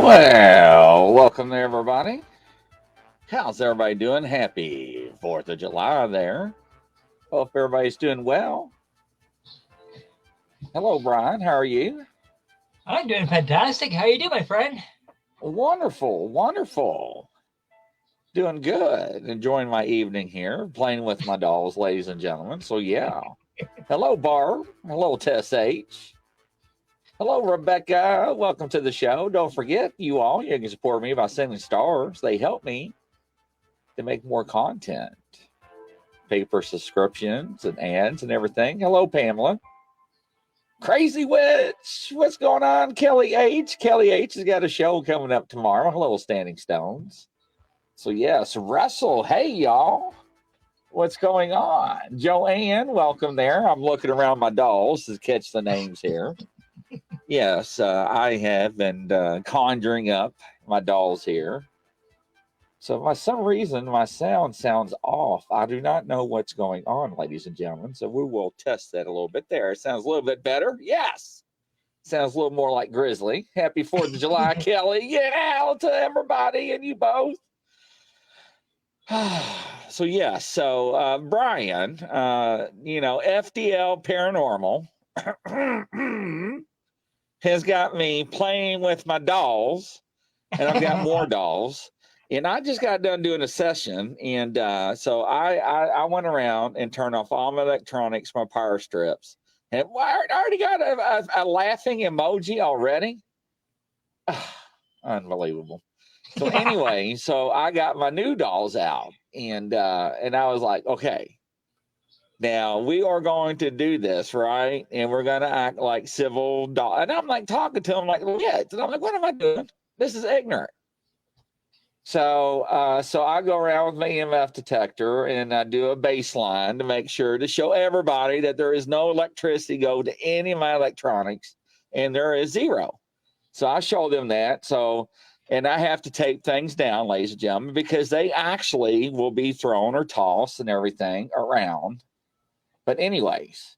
Well, welcome there, everybody. How's everybody doing? Happy 4th of July there. Hope everybody's doing well. Hello, Brian. How are you? I'm doing fantastic. How you doing, my friend? Wonderful, wonderful. Doing good. Enjoying my evening here, playing with my dolls, ladies and gentlemen. So, yeah. Hello, Barb. Hello, Tess H. Hello, Rebecca. Welcome to the show. Don't forget, you can support me by sending stars. They help me to make more content. Pay for subscriptions and ads and everything. Hello, Pamela. Crazy Witch. What's going on? Kelly H. Kelly H has got a show coming up tomorrow. Hello, Standing Stones. So, yes, Russell. Hey, y'all. What's going on? Joanne, welcome there. I'm looking around my dolls to catch the names here. Yes, I have been conjuring up my dolls here. So, for some reason, my sound sounds off. I do not know what's going on, ladies and gentlemen. So, we will test that a little bit there. It sounds a little bit better. Yes. Sounds a little more like Grizzly. Happy 4th of July, Kelly. Yeah, to everybody and you both. So, yeah. So, Brian, FDL Paranormal has got me playing with my dolls, and I've got more dolls. And I just got done doing a session, and so I went around and turned off all my electronics, my power strips, and I already got a laughing emoji already. Unbelievable. So anyway, so I got my new dolls out, and I was like, okay, now we are going to do this, right? And we're going to act like civil doll. And I'm like talking to them like, yeah. And I'm like, what am I doing? This is ignorant. So I go around with my EMF detector and I do a baseline to make sure to show everybody that there is no electricity go to any of my electronics, and there is zero. So I show them that. So, and I have to tape things down, ladies and gentlemen, because they actually will be thrown or tossed and everything around. But anyways,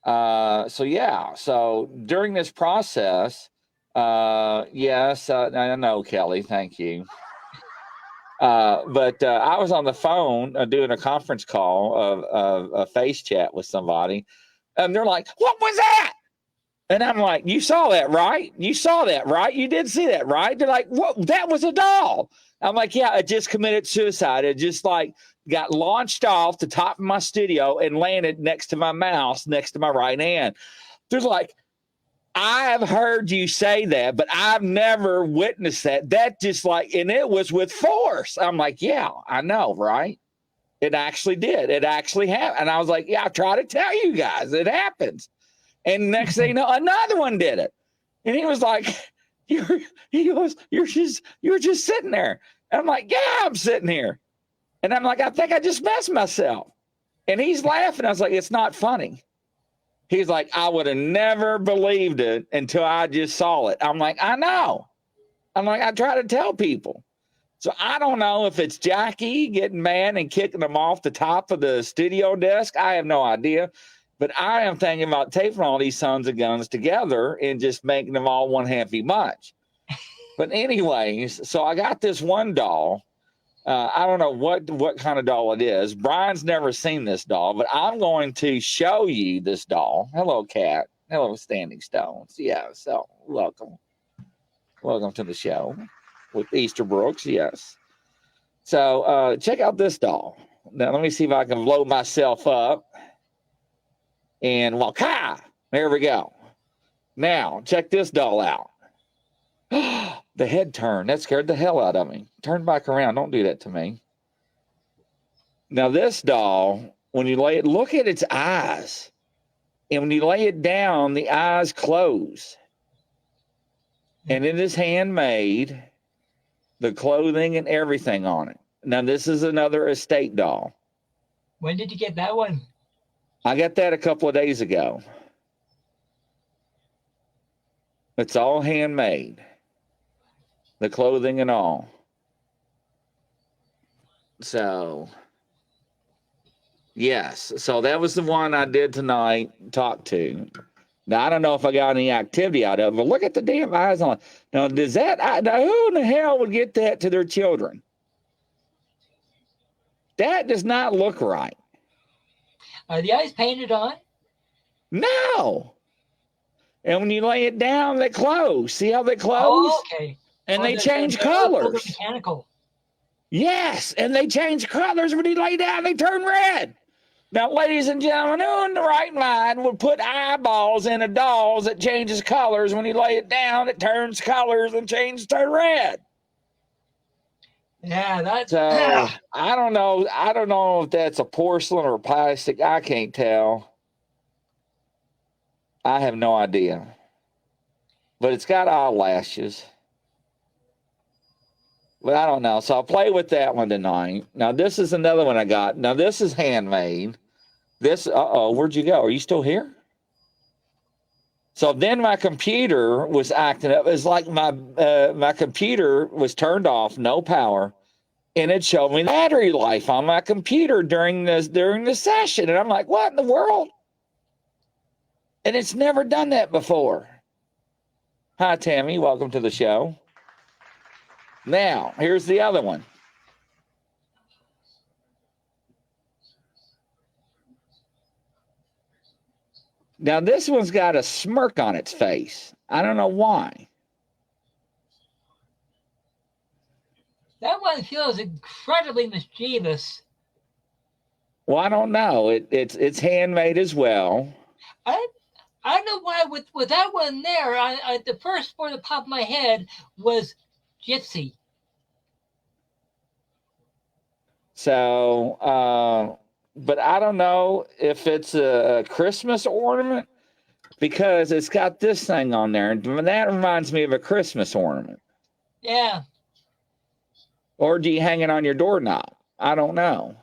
so yeah. So during this process, yes, I know, Kelly. Thank you. But I was on the phone doing a conference call of a face chat with somebody, and they're like, "What was that?" And I'm like, "You saw that, right? You saw that, right? You did see that, right?" They're like, "What? That was a doll." I'm like, "Yeah, it just committed suicide. It just like got launched off the top of my studio and landed next to my mouse, next to my right hand." They're like, I have heard you say that, but I've never witnessed that. That just like, and it was with force. I'm like, yeah, I know, right? It actually did. It actually happened. And I was like, yeah, I try to tell you guys, it happens. And next thing you know, another one did it. And he was like, you're just sitting there. And I'm like, yeah, I'm sitting here. And I'm like, I think I just messed myself. And he's laughing. I was like, it's not funny. He's like, I would have never believed it until I just saw it. I'm like, I know. I'm like, I try to tell people. So I don't know if it's Jackie getting mad and kicking them off the top of the studio desk. I have no idea. But I am thinking about taping all these sons of guns together and just making them all one happy bunch. But anyways, so I got this one doll. I don't know what kind of doll it is. Brian's never seen this doll, but I'm going to show you this doll. Hello, Cat. Hello, Standing Stones. Yeah, so welcome. Welcome to the show with Easter Brooks. Yes. So check out this doll. Now, let me see if I can blow myself up. And waka! There we go. Now, check this doll out. The head turned. That scared the hell out of me. Turn back around. Don't do that to me. Now, this doll, when you lay it, look at its eyes. And when you lay it down, the eyes close. And it is handmade, the clothing and everything on it. Now, this is another estate doll. When did you get that one? I got that a couple of days ago. It's all handmade, the clothing and all. So, yes. So that was the one I did tonight, talk to. Now, I don't know if I got any activity out of it, but look at the damn eyes on it. Now, now, who in the hell would get that to their children? That does not look right. Are the eyes painted on? No. And when you lay it down, they close. See how they close? Oh, okay. And they they're change they're colors. mechanical. Yes, and they change colors when you lay down, they turn red. Now, ladies and gentlemen, who in the right mind would put eyeballs in a doll that changes colors when you lay it down, it turns colors and changes to red? Yeah, that's So I don't know. I don't know if that's a porcelain or plastic. I can't tell. I have no idea. But it's got eyelashes. But I don't know. So I'll play with that one tonight. Now, this is another one I got. Now, this is handmade. This, where'd you go? Are you still here? So then my computer was acting up. It's like my computer was turned off, no power, and it showed me battery life on my computer during the session. And I'm like, what in the world? And it's never done that before. Hi, Tammy. Welcome to the show. Now, here's the other one. Now, this one's got a smirk on its face. I don't know why. that one feels incredibly mischievous. Well, I don't know. It's handmade as well. I don't know why with that one there. The first word that popped in my head was gypsy. So, but I don't know if it's a Christmas ornament because it's got this thing on there. And that reminds me of a Christmas ornament. Yeah. Or do you hang it on your doorknob? I don't know.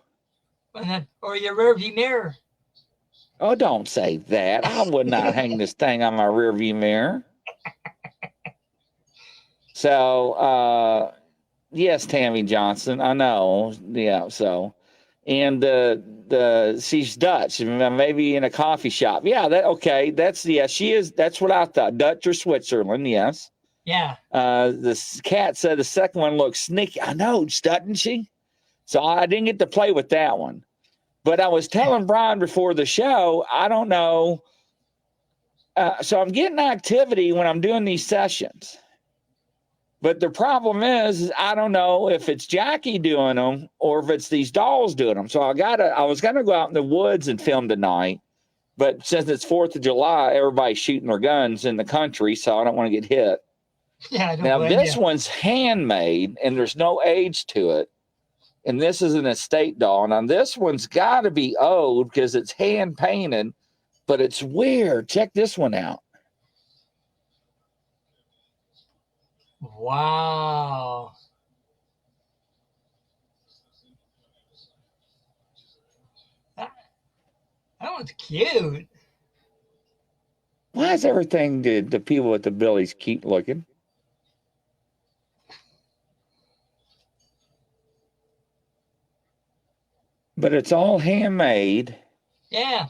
Or your rearview mirror. Oh, don't say that. I would not hang this thing on my rearview mirror. So, yes, Tammy Johnson, I know. Yeah, so. And she's Dutch, maybe in a coffee shop. Yeah, okay. She is. That's what I thought. Dutch or Switzerland, yes. Yeah. The cat said the second one looks sneaky. I know, doesn't she? So I didn't get to play with that one. But I was telling Brian before the show, I don't know. So I'm getting activity when I'm doing these sessions. But the problem is I don't know if it's Jackie doing them or if it's these dolls doing them. So I was gonna go out in the woods and film tonight, but since it's 4th of July, everybody's shooting their guns in the country, so I don't want to get hit. Yeah, now this one's handmade and there's no age to it. And this is an estate doll. Now this one's gotta be old because it's hand painted, but it's weird. Check this one out. Wow. That one's cute. Why is everything the people at the Billies keep looking? But it's all handmade. Yeah.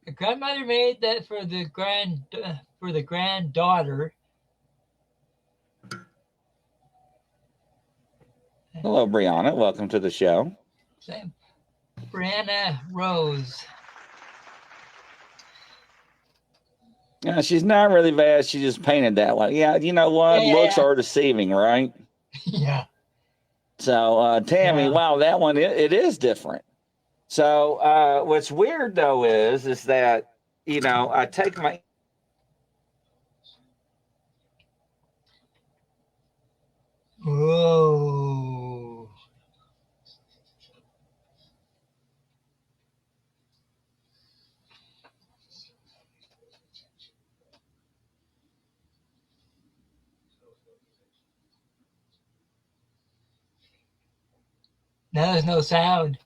The grandmother made that for the granddaughter. Hello, Brianna. Welcome to the show. Same. Brianna Rose. Yeah, she's not really bad. She just painted that way. Yeah, you know what? Yeah. Looks are deceiving, right? Yeah. So, Tammy, Yeah. wow, that one, it is different. So, what's weird, though, is that, I take my... Whoa. Now there's no sound.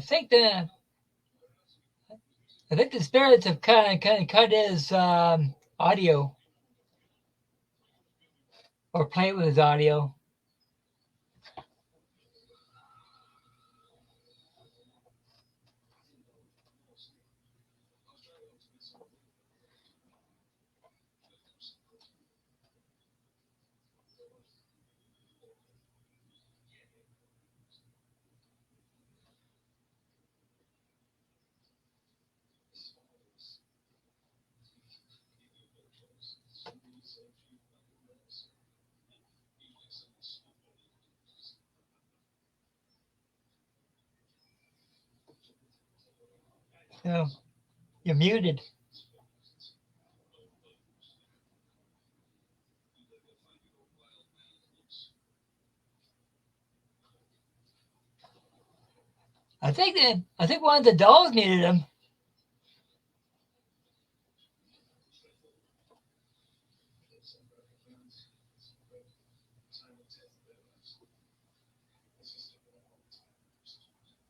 think the spirits have kind of cut his audio or played with his audio. So you're muted. I think one of the dolls muted him.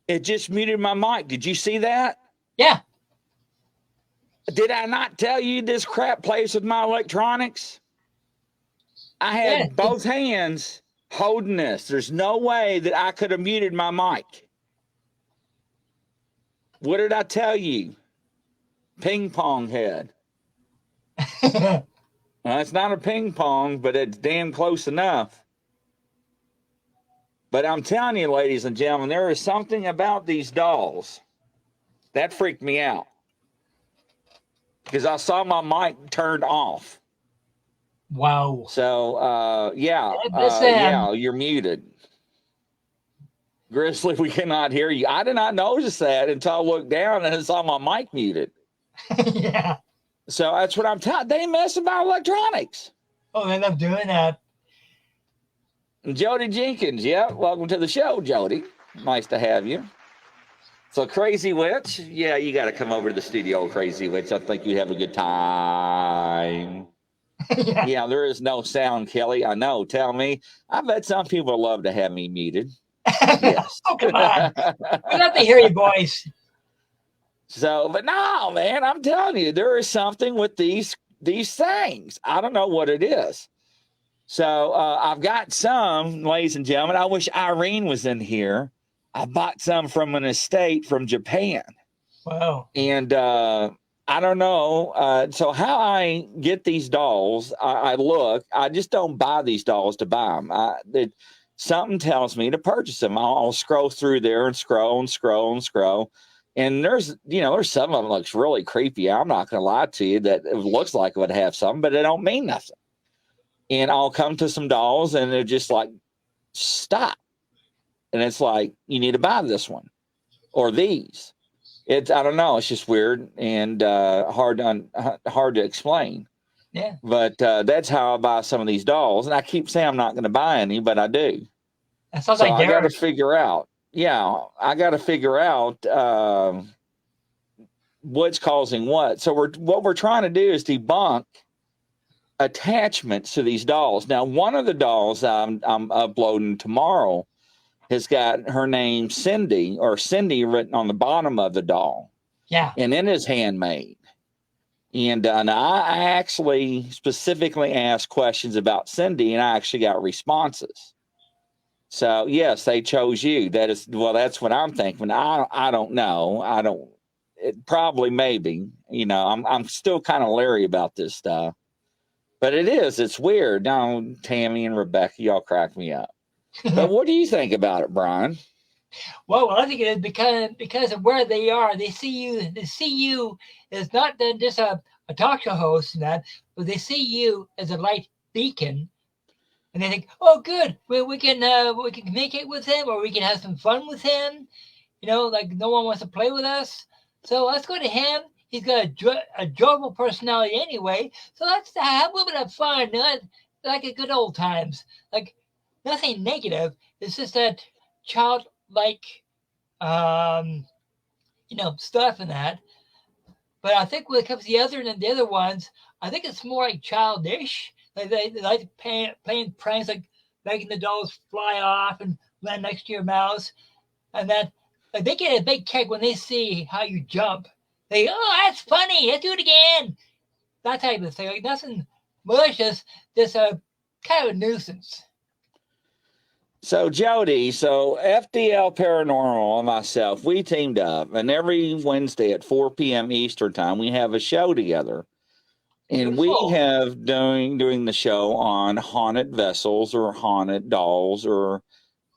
It just muted my mic. Did you see that? Yeah. Did I not tell you this crap plays with my electronics? I had both hands holding this. There's no way that I could have muted my mic. What did I tell you? Ping pong head. It's not a ping pong, but it's damn close enough. But I'm telling you, ladies and gentlemen, there is something about these dolls that freaked me out because I saw my mic turned off. Wow. So, yeah, you're muted. Grizzly, we cannot hear you. I did not notice that until I looked down and I saw my mic muted. Yeah. So that's what I'm telling. They mess about electronics. Oh, they love doing that. Jody Jenkins, yeah, welcome to the show, Jody. Nice to have you. So, Crazy Witch, yeah, you got to come over to the studio, Crazy Witch. I think you have a good time. Yeah, there is no sound, Kelly. I know. Tell me. I bet some people love to have me muted. Yes. Oh, come on. We love to hear your voice. So, but no, man, I'm telling you, there is something with these things. I don't know what it is. So I've got some, ladies and gentlemen. I wish Irene was in here. I bought some from an estate from Japan. Wow. And I don't know. So how I get these dolls, I look. I just don't buy these dolls to buy them. Something tells me to purchase them. I'll scroll through there and scroll and scroll and scroll. And there's some of them looks really creepy. I'm not going to lie to you that it looks like it would have some, but it don't mean nothing. And I'll come to some dolls and they're just like, stop. And it's like, you need to buy this one or these. I don't know. It's just weird and hard to explain. Yeah. But that's how I buy some of these dolls. And I keep saying I'm not going to buy any, but I do. That sounds So like I got to Derek. figure out. Yeah, I got to figure out what's causing what. So what we're trying to do is debunk attachments to these dolls. Now, one of the dolls I'm uploading tomorrow has got her name Cindy written on the bottom of the doll. Yeah. And it is handmade. And I actually specifically asked questions about Cindy, and I actually got responses. So yes, they chose you. That's what I'm thinking. I don't know. Probably maybe. I'm still kind of leery about this stuff. But it's weird. Now, Tammy and Rebecca, y'all crack me up. But what do you think about it, Brian? Well, I think it is because of where they are. They see you as not just a talk show host and that, but they see you as a light beacon. And they think, oh, good, we can communicate with him, or we can have some fun with him. Like no one wants to play with us, so let's go to him. He's got a joyful personality anyway, so let's have a little bit of fun, like a good old times. Like nothing negative. It's just that childlike, stuff and that. But I think when it comes to the other ones, I think it's more like childish. They like playing pranks, like making the dolls fly off and land next to your mouse, and that they get a big kick when they see how you jump. They go, oh, that's funny. Let's do it again. That type of thing. Like nothing malicious, just a kind of a nuisance. So Jody, so FDL Paranormal and myself, we teamed up, and every Wednesday at 4 p.m. Eastern time, we have a show together. And Beautiful. we have doing the show on haunted vessels or haunted dolls or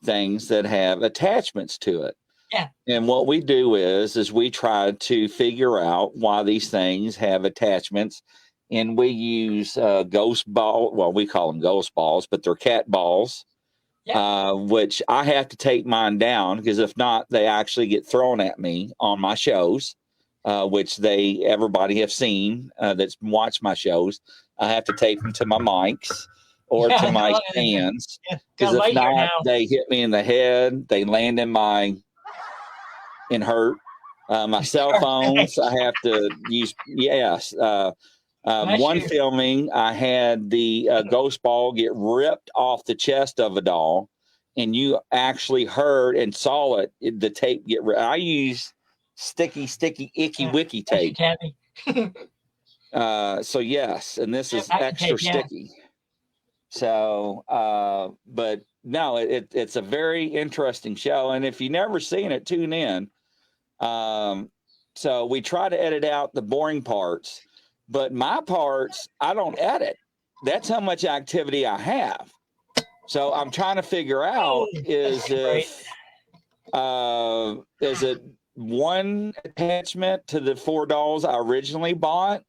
things that have attachments to it. Yeah. And what we do is we try to figure out why these things have attachments. And we use ghost ball. Well, we call them ghost balls, but they're cat balls. Yeah. Which I have to take mine down because if not, they actually get thrown at me on my shows, which everybody have seen that's watched my shows. I have to tape them to my mics or to my stands because if not, they hit me in the head. They land in and hurt. My cell phones, I have to use. Yes. One filming, I had the ghost ball get ripped off the chest of a doll, and you actually heard and saw the tape get ripped. I use sticky, icky, wicky tape. So yes, and this is extra sticky. So, but no, it's a very interesting show, and if you've never seen it, tune in. So we try to edit out the boring parts. But my parts, I don't edit. That's how much activity I have. So I'm trying to figure out is it one attachment to the 4 dolls I originally bought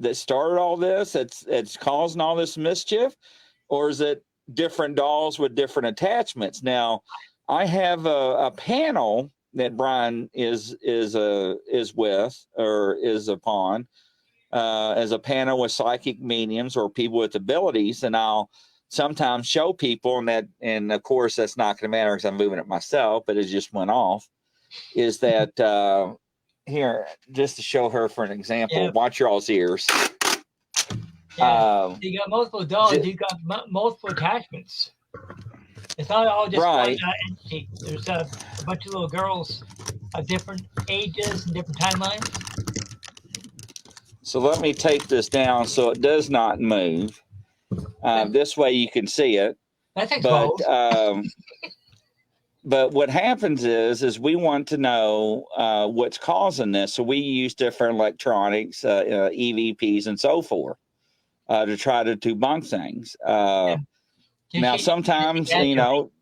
that started all this? It's causing all this mischief, or is it different dolls with different attachments? Now, I have a panel that Brian is with or is upon. As a panel with psychic mediums or people with abilities, and I'll sometimes show people, and of course that's not going to matter because I'm moving it myself, but it just went off. Is that here just to show her for an example? Yeah. Watch y'all's ears. Yeah, you got multiple dolls. You got multiple attachments. It's not all just one entity. There's a bunch of little girls of different ages and different timelines. So let me take this down so it does not move. This way you can see it. That's exposed. But what happens is we want to know what's causing this. So we use different electronics, EVPs, and so forth to try to debunk things. Now, sometimes,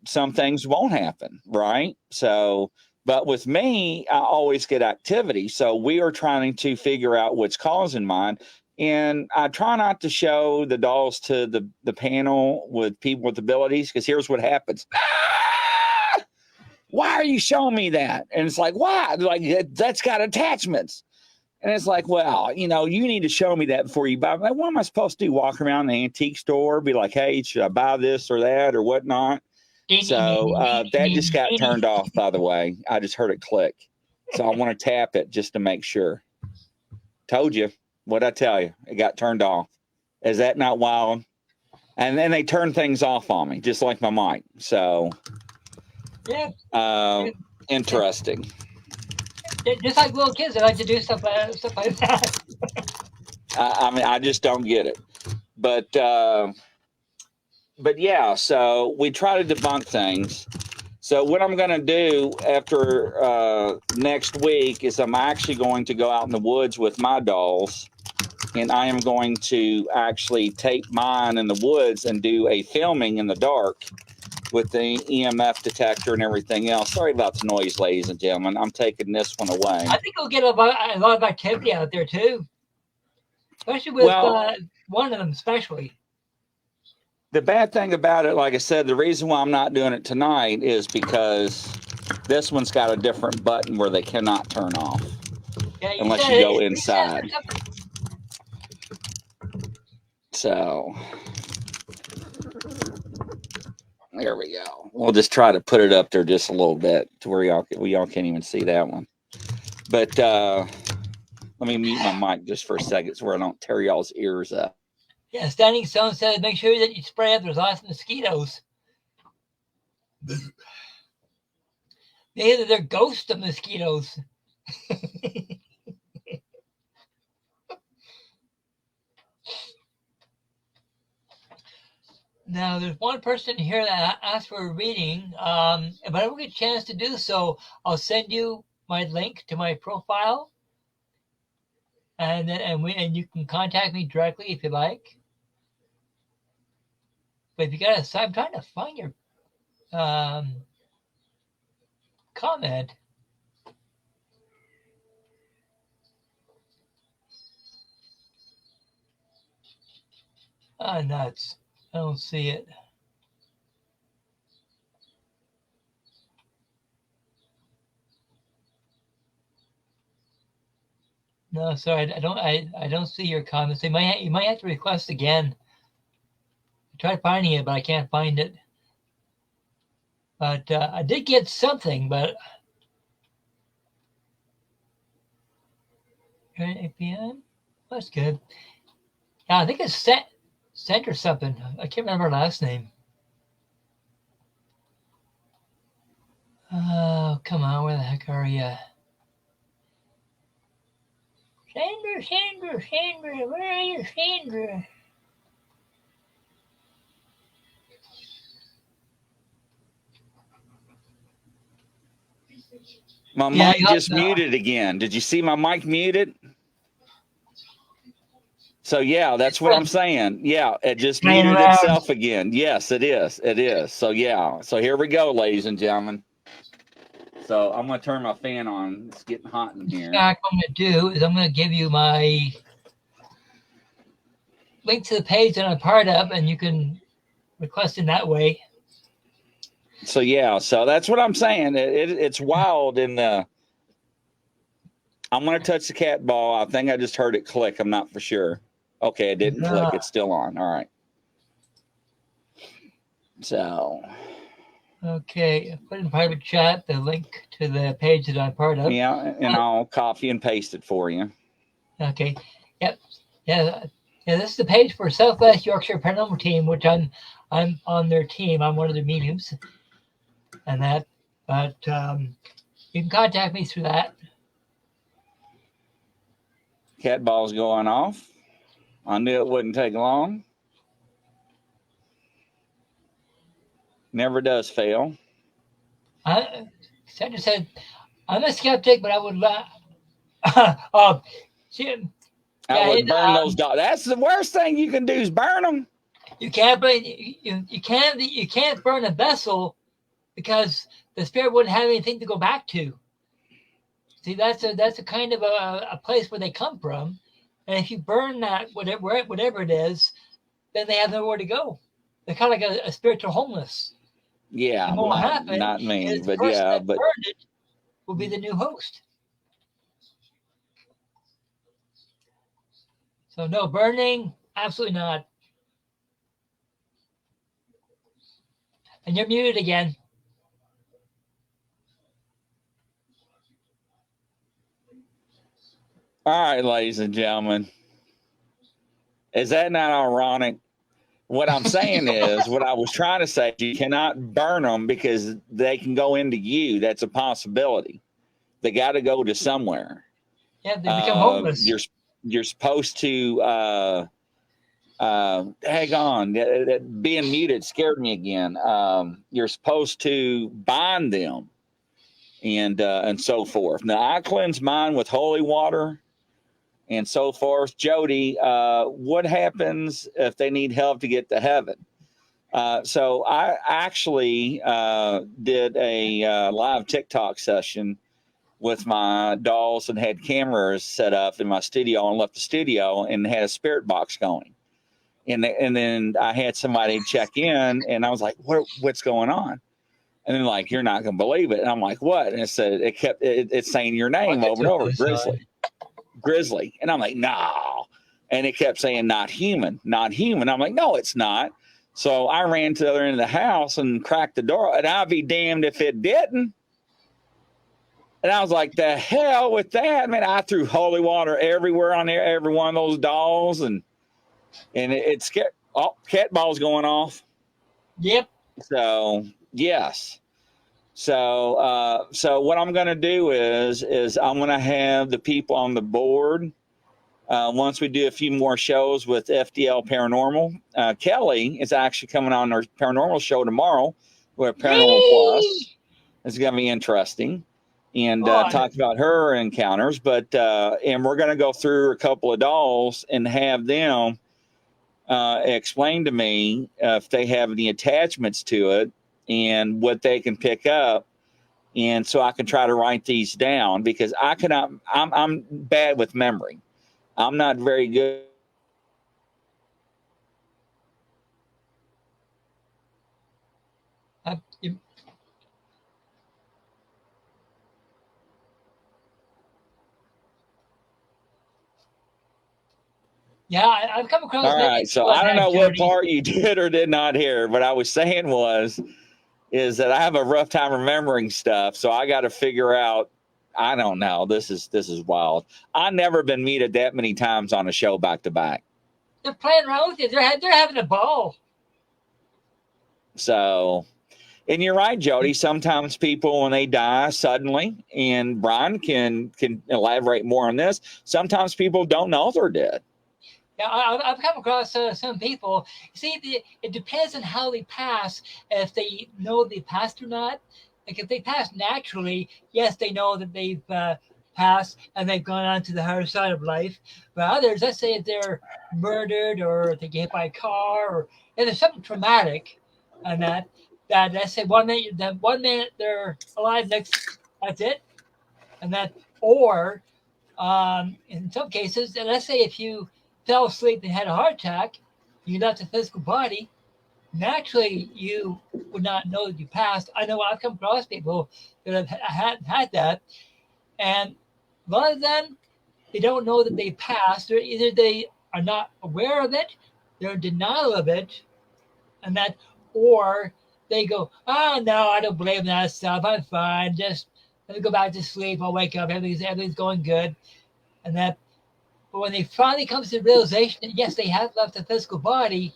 some things won't happen, right? So... But with me, I always get activity. So we are trying to figure out what's causing mine. And I try not to show the dolls to the panel with people with abilities, because here's what happens. Ah! Why are you showing me that? And it's like, why? Like, that's got attachments. And it's like, well, you need to show me that before you buy. Like, what am I supposed to do? Walk around the antique store, be like, hey, should I buy this or that or whatnot? So that just got turned off, by the way. I just heard it click. So I want to tap it just to make sure. Told you. What'd I tell you? It got turned off. Is that not wild? And then they turn things off on me, just like my mic. So, interesting. Just like little kids, they like to do stuff like that. I just don't get it. But yeah, so we try to debunk things. So what I'm going to do after next week is I'm actually going to go out in the woods with my dolls, and I am going to actually tape mine in the woods and do a filming in the dark with the EMF detector and everything else. Sorry about the noise, ladies and gentlemen. I'm taking this one away. I think we'll get a lot of activity out there too, especially with one of them especially. The bad thing about it, like I said, the reason why I'm not doing it tonight is because this one's got a different button where they cannot turn off unless you go inside. So there we go. We'll just try to put it up there just a little bit to where y'all can't even see that one. But let me mute my mic just for a second so where I don't tear y'all's ears up. Yeah, Standing Stone says make sure that you spray out those last mosquitoes. Maybe they're ghosts of mosquitoes. Now, there's one person here that asked for a reading. If I don't get a chance to do so, I'll send you my link to my profile, and you can contact me directly if you like. But if you got a, I'm trying to find your comment. Ah, nuts! I don't see it. No, sorry, I don't see your comments. You might have to request again. I tried finding it, but I can't find it. But I did get something, but 8 p.m. That's good. Yeah, I think it's sent or something. I can't remember her last name. Oh, come on, where the heck are you? Sandra, where are you, Sandra? My mic just muted again. Did you see my mic muted? So yeah, that's what I'm saying. Yeah, it just muted itself again. Yes, it is. It is. So yeah. So here we go, ladies and gentlemen. So I'm gonna turn my fan on. It's getting hot in here. In fact, what I'm gonna do is I'm gonna give you my link to the page that I'm part of, and you can request in that way. So yeah, so that's what I'm saying. It's wild, and I'm gonna touch the cat ball. I think I just heard it click. I'm not for sure. Okay, it didn't click. It's still on. All right. So. Okay, put in private chat the link to the page that I'm part of. Yeah, and I'll copy and paste it for you. Okay. Yep. Yeah. This is the page for Southwest Yorkshire Paranormal Team, which I'm on their team. I'm one of the mediums, and that. But you can contact me through that. Cat ball's going off. I knew it wouldn't take long. Never does fail. Sandra said, "I'm a skeptic, but I would I would burn those dogs. That's the worst thing you can do is burn them. You can't burn a vessel because the spirit wouldn't have anything to go back to. See, that's a kind of a place where they come from, and if you burn that whatever it is, then they have nowhere to go. They're kind of like a spiritual homeless. Yeah, and what will happen not me, but burned it will be the new host. So no burning, absolutely not. And you're muted again. All right, ladies and gentlemen. Is that not ironic? What I'm saying is, what I was trying to say, you cannot burn them because they can go into you. That's a possibility. They got to go to somewhere. Yeah, they become homeless. You're supposed to hang on. Being muted scared me again. You're supposed to bind them and so forth. Now I cleanse mine with holy water and so forth. Jody, what happens if they need help to get to heaven? So I actually did a live TikTok session with my dolls and had cameras set up in my studio and left the studio and had a spirit box going. And then I had somebody check in and I was like, what's going on? And then like, you're not going to believe it. And I'm like, what? And it said, it's saying your name over and over, Grizzly. And I'm like, no. And it kept saying, not human. I'm like, no, it's not. So I ran to the other end of the house and cracked the door, and I'd be damned if it didn't. And I was like, the hell with that, man. I threw holy water everywhere on there, every one of those dolls, and it scared. Oh, cat ball's going off. Yep. So yes. So what I'm going to do is I'm going to have the people on the board. Once we do a few more shows with FDL Paranormal, Kelly is actually coming on our paranormal show tomorrow with Paranormal Plus. It's going to be interesting, and talk about her encounters. But and we're going to go through a couple of dolls and have them explain to me if they have any attachments to it and what they can pick up. And so I can try to write these down because I cannot. I'm bad with memory. I'm not very good. Yeah, I've come across. All right, so I don't know what part you did or did not hear, but I was saying is that I have a rough time remembering stuff, so I got to figure out. I don't know. This is wild. I've never been muted that many times on a show back to back. They're playing around with it. They're having a ball. So, and you're right, Jody. Sometimes people, when they die suddenly, and Brian can elaborate more on this. Sometimes people don't know they're dead. Yeah, I've come across some people. See, it depends on how they pass. If they know they passed or not. Like if they pass naturally, yes, they know that they've passed and they've gone on to the higher side of life. But others, let's say if they're murdered or they get hit by a car or if there's something traumatic, and that let's say 1 minute they're alive, next that's it, and that or in some cases, and let's say if you fell asleep and had a heart attack, you left the physical body, naturally you would not know that you passed. I know I've come across people that have had that, and a lot of them, they don't know that they passed, or either they are not aware of it, they're in denial of it, and that, or they go, oh no, I don't believe in that stuff, I'm fine, just let me go back to sleep, I'll wake up, everything's going good, and that. But when they finally come to the realization that yes, they have left the physical body,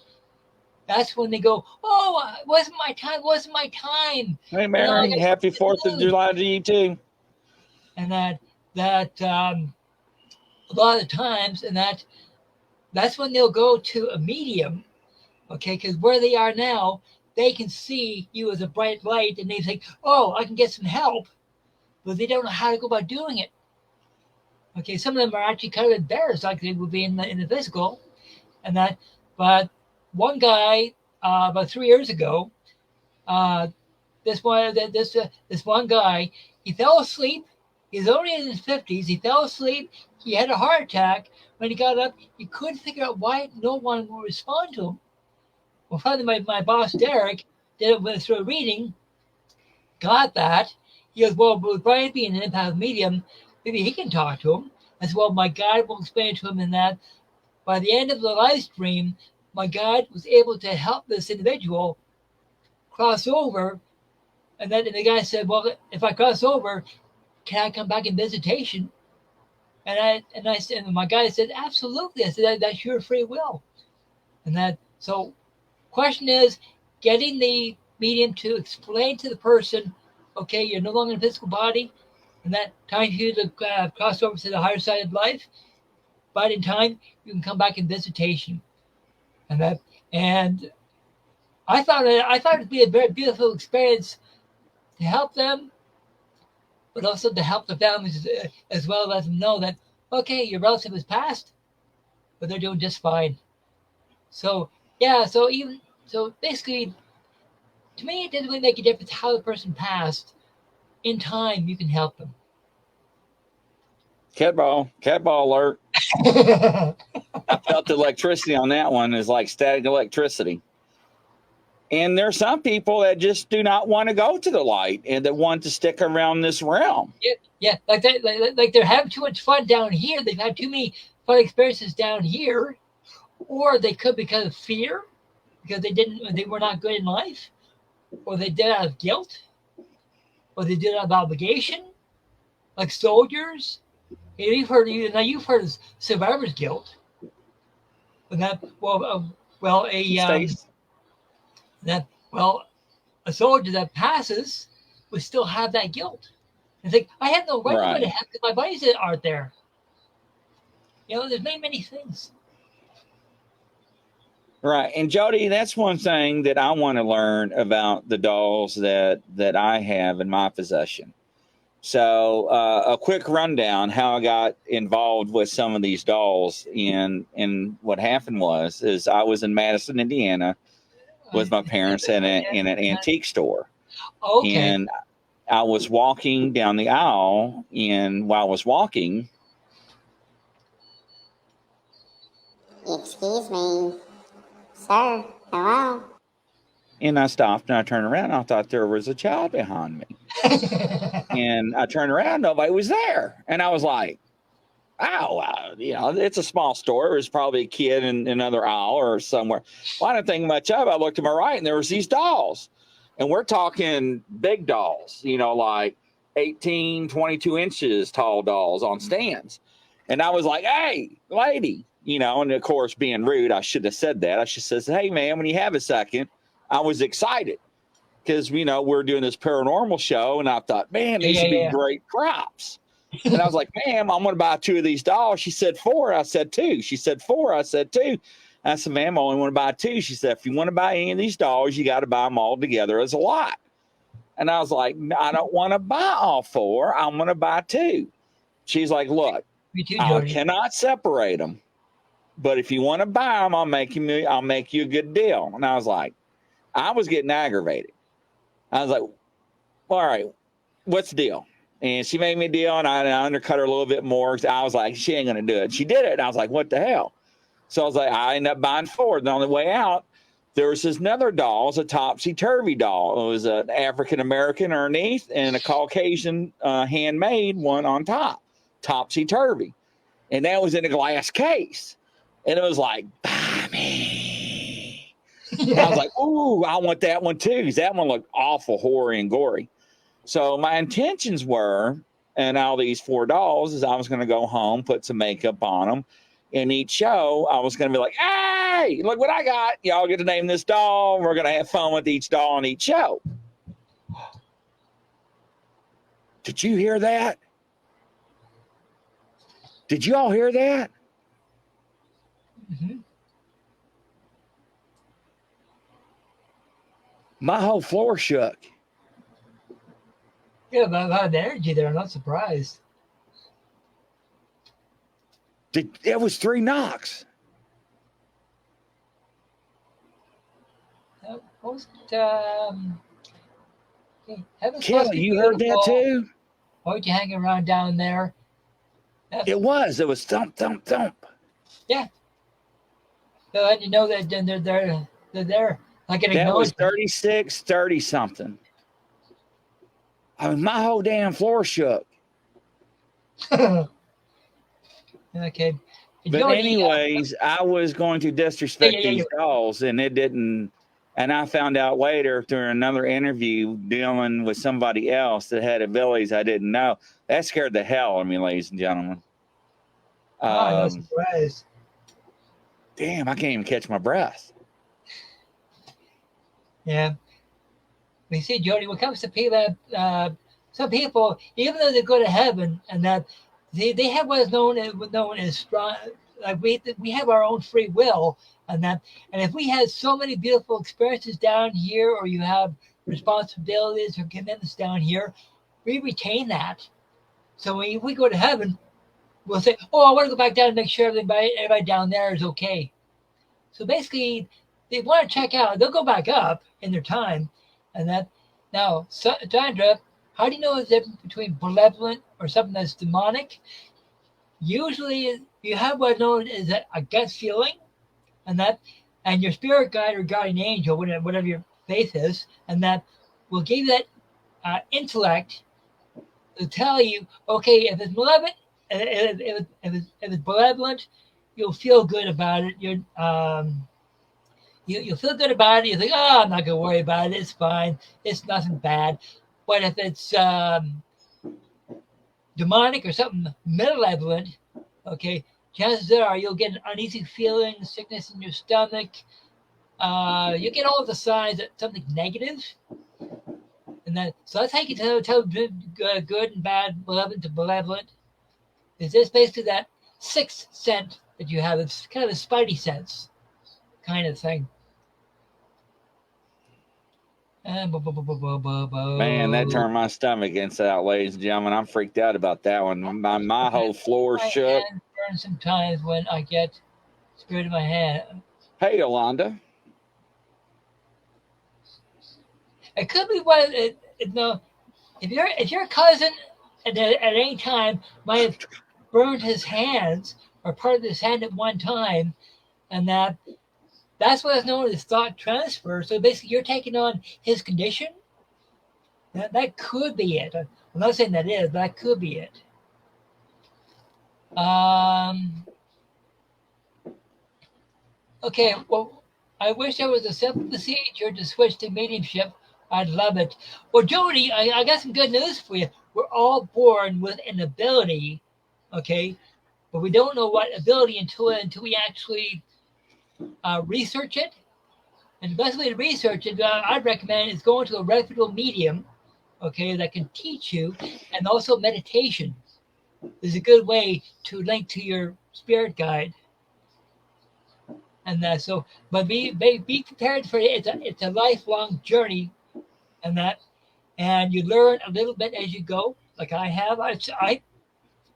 that's when they go, "Oh, wasn't my time." Hey, Mary, happy 4th of July to you too. And that a lot of times, and that's when they'll go to a medium, okay? Because where they are now, they can see you as a bright light, and they think, "Oh, I can get some help," but they don't know how to go about doing it. Okay, some of them are actually kind of embarrassed, like they would be in the physical, and that. But one guy about 3 years ago, this one guy, he fell asleep. He's only in his 50s. He fell asleep. He had a heart attack. When he got up, he couldn't figure out why no one would respond to him. Well, finally, my boss Derek did it through a reading. Got that. He goes, well, with Brian being an empath medium, maybe he can talk to him. As well, my guide will explain to him in that. By the end of the live stream, my guide was able to help this individual cross over. And then the guy said, well, if I cross over, can I come back in visitation? And my guide said, absolutely. I said, that's your free will. So question is getting the medium to explain to the person, okay, you're no longer in a physical body, and that time for you to cross over to the higher side of life. But in time, you can come back in visitation, and I thought it'd be a very beautiful experience to help them, but also to help the families as well, let them know that okay, your relative has passed, but they're doing just fine. So yeah, so basically, to me, it didn't really make a difference how the person passed. In time, you can help them. Cat ball alert. I felt the electricity on that one is like static electricity. And there's some people that just do not want to go to the light and that want to stick around this realm. Yeah, like they're having too much fun down here. They've had too many fun experiences down here, or they could because of fear, because they were not good in life, or they did it out of guilt, or they did it out of obligation, like soldiers. You've heard of survivor's guilt. But a soldier that passes, would still have that guilt. It's like, I have no right to go to heaven because my buddies aren't there. There's many things. Right. And Jody, that's one thing that I want to learn about the dolls that I have in my possession. So a quick rundown how I got involved with some of these dolls. And what happened is I was in Madison, Indiana with my parents in an antique store. Okay. And I was walking down the aisle, and while I was walking, excuse me, sir, hello? And I stopped and I turned around. And I thought there was a child behind me. And I turned around, nobody was there. And I was like, oh, it's a small store. It was probably a kid in another aisle or somewhere. Well, I didn't think much of it. I looked to my right and there was these dolls. And we're talking big dolls, like 18, 22 inches tall dolls on stands. And I was like, hey, lady, and of course, being rude, I should have said that. I should have said, hey, man, when you have a second. I was excited because, we're doing this paranormal show. And I thought, man, these would be great props. And I was like, ma'am, I'm going to buy 2 of these dolls. She said 4. I said 2. She said 4. I said 2. I said, ma'am, I only want to buy 2. She said, if you want to buy any of these dolls, you got to buy them all together as a lot. And I was like, I don't want to buy all 4. I'm going to buy 2. She's like, look, I cannot separate them. But if you want to buy them, I'll make you a good deal. And I was like, I was getting aggravated. I was like, all right, what's the deal? And she made me a deal, and I undercut her a little bit more. I was like, she ain't going to do it. She did it, and I was like, what the hell? So I was like, I ended up buying 4. And on the way out, there was this another doll. It was a topsy-turvy doll. It was an African-American underneath and a Caucasian handmade one on top, topsy-turvy. And that was in a glass case. And it was like, buy me. And I was like, ooh, I want that one too, because that one looked awful hoary and gory. So my intentions were, and all these 4 dolls, is I was going to go home, put some makeup on them. In each show, I was going to be like, hey, look what I got. Y'all get to name this doll. We're going to have fun with each doll on each show. Did you hear that? Did you all hear that? Mm-hmm. My whole floor shook. Yeah, but a lot of energy there. I'm not surprised. It was 3 knocks. Kelly, you heard that too? Why would you hang around down there? It was thump, thump, thump. Yeah. So I didn't know that they're there. I can that was acknowledge 36, 30 something. I mean, my whole damn floor shook. Okay. But anyways, I was going to disrespect these dolls, and it didn't. And I found out later through another interview dealing with somebody else that had abilities I didn't know. That scared the hell out of me, ladies and gentlemen. No surprise. Damn, I can't even catch my breath. Yeah. We see, Jody, when it comes to people, some people, even though they go to heaven, and that they have what is known as strong, like we have our own free will, and if we had so many beautiful experiences down here, or you have responsibilities or commitments down here, we retain that. So when we go to heaven, we'll say, oh, I want to go back down and make sure everybody down there is okay. So basically, they want to check out. They'll go back up in their time, and that. Now, Sandra, how do you know the difference between malevolent or something that's demonic? Usually, you have what known as a gut feeling, and your spirit guide or guardian angel, whatever your faith is, and that will give you that intellect to tell you, okay, if it's malevolent, if it's malevolent, you'll feel good about it. You'll feel good about it. You think, oh, I'm not going to worry about it. It's fine. It's nothing bad. But if it's demonic or something malevolent, okay, chances are you'll get an uneasy feeling, sickness in your stomach. You get all of the signs that something negative So that's how you can tell good and bad, malevolent to malevolent. Is this basically that sixth sense that you have? It's kind of a spidey sense kind of thing. Man, that turned my stomach inside out, ladies and gentlemen. I'm freaked out about that one. My whole floor my shook. hand burns sometimes when I get spirit in my hand. Hey, Yolanda. It could be what no. If your cousin at any time might have burned his hands or part of his hand at one time, and that's what is known as thought transfer. So basically, you're taking on his condition. That could be it. I'm not saying that is, but that could be it. Okay, well, I wish there was a simple procedure to switch to mediumship. I'd love it. Well, Jody, I got some good news for you. We're all born with an ability, okay? But we don't know what ability until we actually research it. And the best way to research it, I'd recommend, is going to a reputable medium, okay, that can teach you, and also meditation is a good way to link to your spirit guide. And but be prepared for it. It's a lifelong journey, and you learn a little bit as you go, like I have.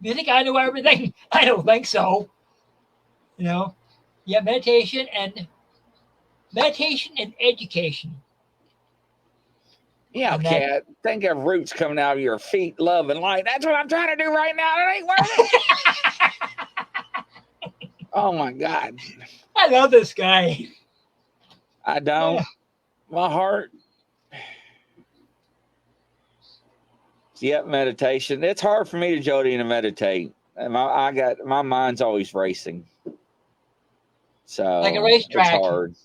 You think I know everything? I don't think so. Yeah, meditation and education. Yeah, Kat. Think of roots coming out of your feet, love and light. That's what I'm trying to do right now. It ain't working. Oh my God. I love this guy. I don't. Yeah. My heart. Yep, meditation. It's hard for me, Jody, to meditate. My mind's always racing. So like a racetrack. It's hard.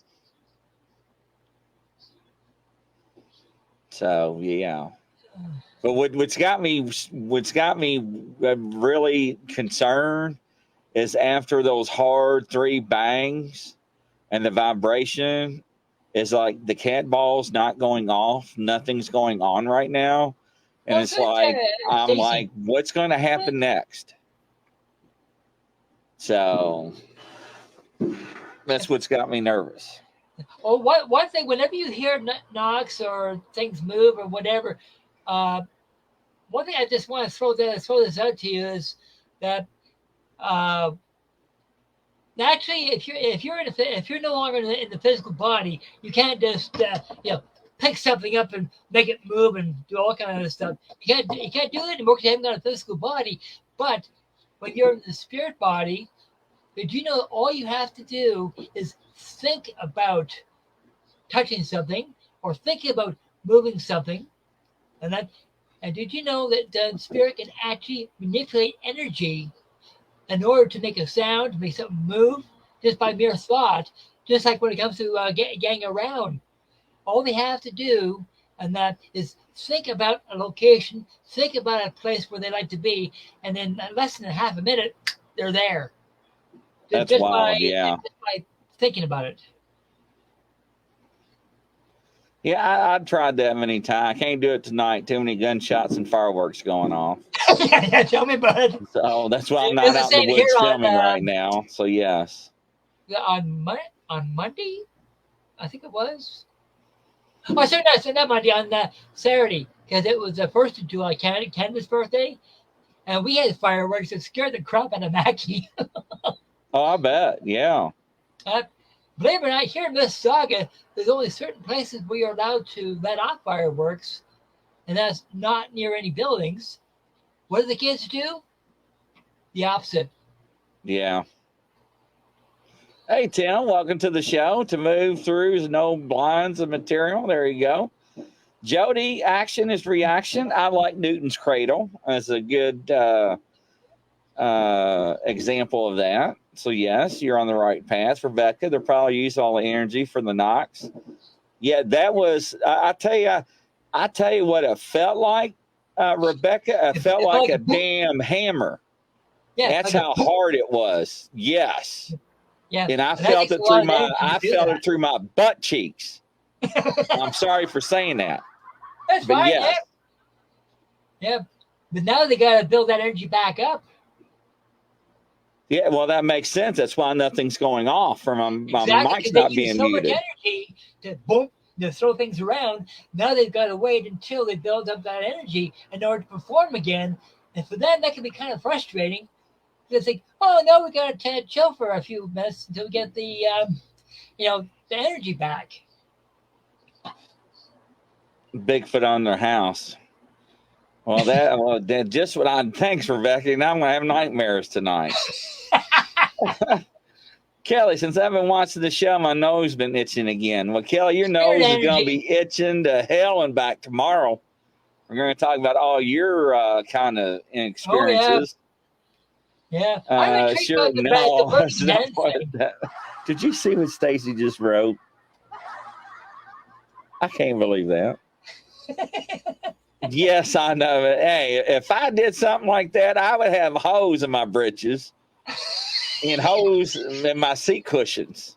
So yeah. But what's got me really concerned is after those hard 3 bangs and the vibration is like the cat ball's not going off. Nothing's going on right now. And it's like, I'm like, what's going to happen next? So that's what's got me nervous. Well, one thing, whenever you hear knocks or things move or whatever, one thing I just want to throw this out to you is that naturally, if you're no longer in the physical body, you can't just pick something up and make it move and do all kind of stuff. You can't do it anymore because you haven't got a physical body. But when you're in the spirit body, did you know all you have to do is think about touching something or thinking about moving something, and did you know that the spirit can actually manipulate energy in order to make a sound, to make something move, just by mere thought, just like when it comes to getting around. All they have to do, and that is think about a location, think about a place where they like to be, and in less than half a minute, they're there. That's just wild, just by thinking about it. Yeah, I've tried that many times. I can't do it tonight. Too many gunshots and fireworks going off. Yeah, tell me, bud. So that's why I'm not out in the woods filming right now. So yes. On Monday, I think it was. Oh, sorry, not Monday. On Saturday, because it was the 1st of July, Canada's birthday, and we had fireworks that scared the crap out of Mackie. Oh, I bet. Yeah. Believe it or not, here in Mississauga, there's only certain places we are allowed to let off fireworks, and that's not near any buildings. What do the kids do? The opposite. Yeah. Hey, Tim, welcome to the show. To move through is no blinds of material. There you go. Jody, action is reaction. I like Newton's cradle as a good example of that. So, yes, you're on the right path. Rebecca, they'll probably use all the energy for the knocks. Yeah, that was, I tell you what it felt like, Rebecca. It felt like a damn hammer. Yeah, that's how hard it was. Yes. Yeah, and I felt it through my butt cheeks. I'm sorry for saying that. That's But fine. yes. Yeah. But now they got to build that energy back up. Yeah, well, that makes sense. That's why nothing's going off from my Exactly, mic's because they not use being so much muted. energy to boom, to throw things around. Now they've got to wait until they build up that energy in order to perform again. And for them, that can be kind of frustrating. They think, oh no, we got to chill for a few minutes until we get the the energy back. Bigfoot on their house. Well, that just what I. Thanks, Rebecca. Now I'm gonna have nightmares tonight. Kelly, since I've been watching the show, my nose been itching again. Well, Kelly, your Spirit nose is gonna energy. be itching to hell and back tomorrow. We're gonna talk about all your kind of Oh yeah, experiences. yeah. I'm intrigued Sure, about the no. Burning That's not Man what thing. did you see what Stacy just wrote? I can't believe that. Yes, I know it. Hey, if I did something like that, I would have holes in my britches and holes in my seat cushions.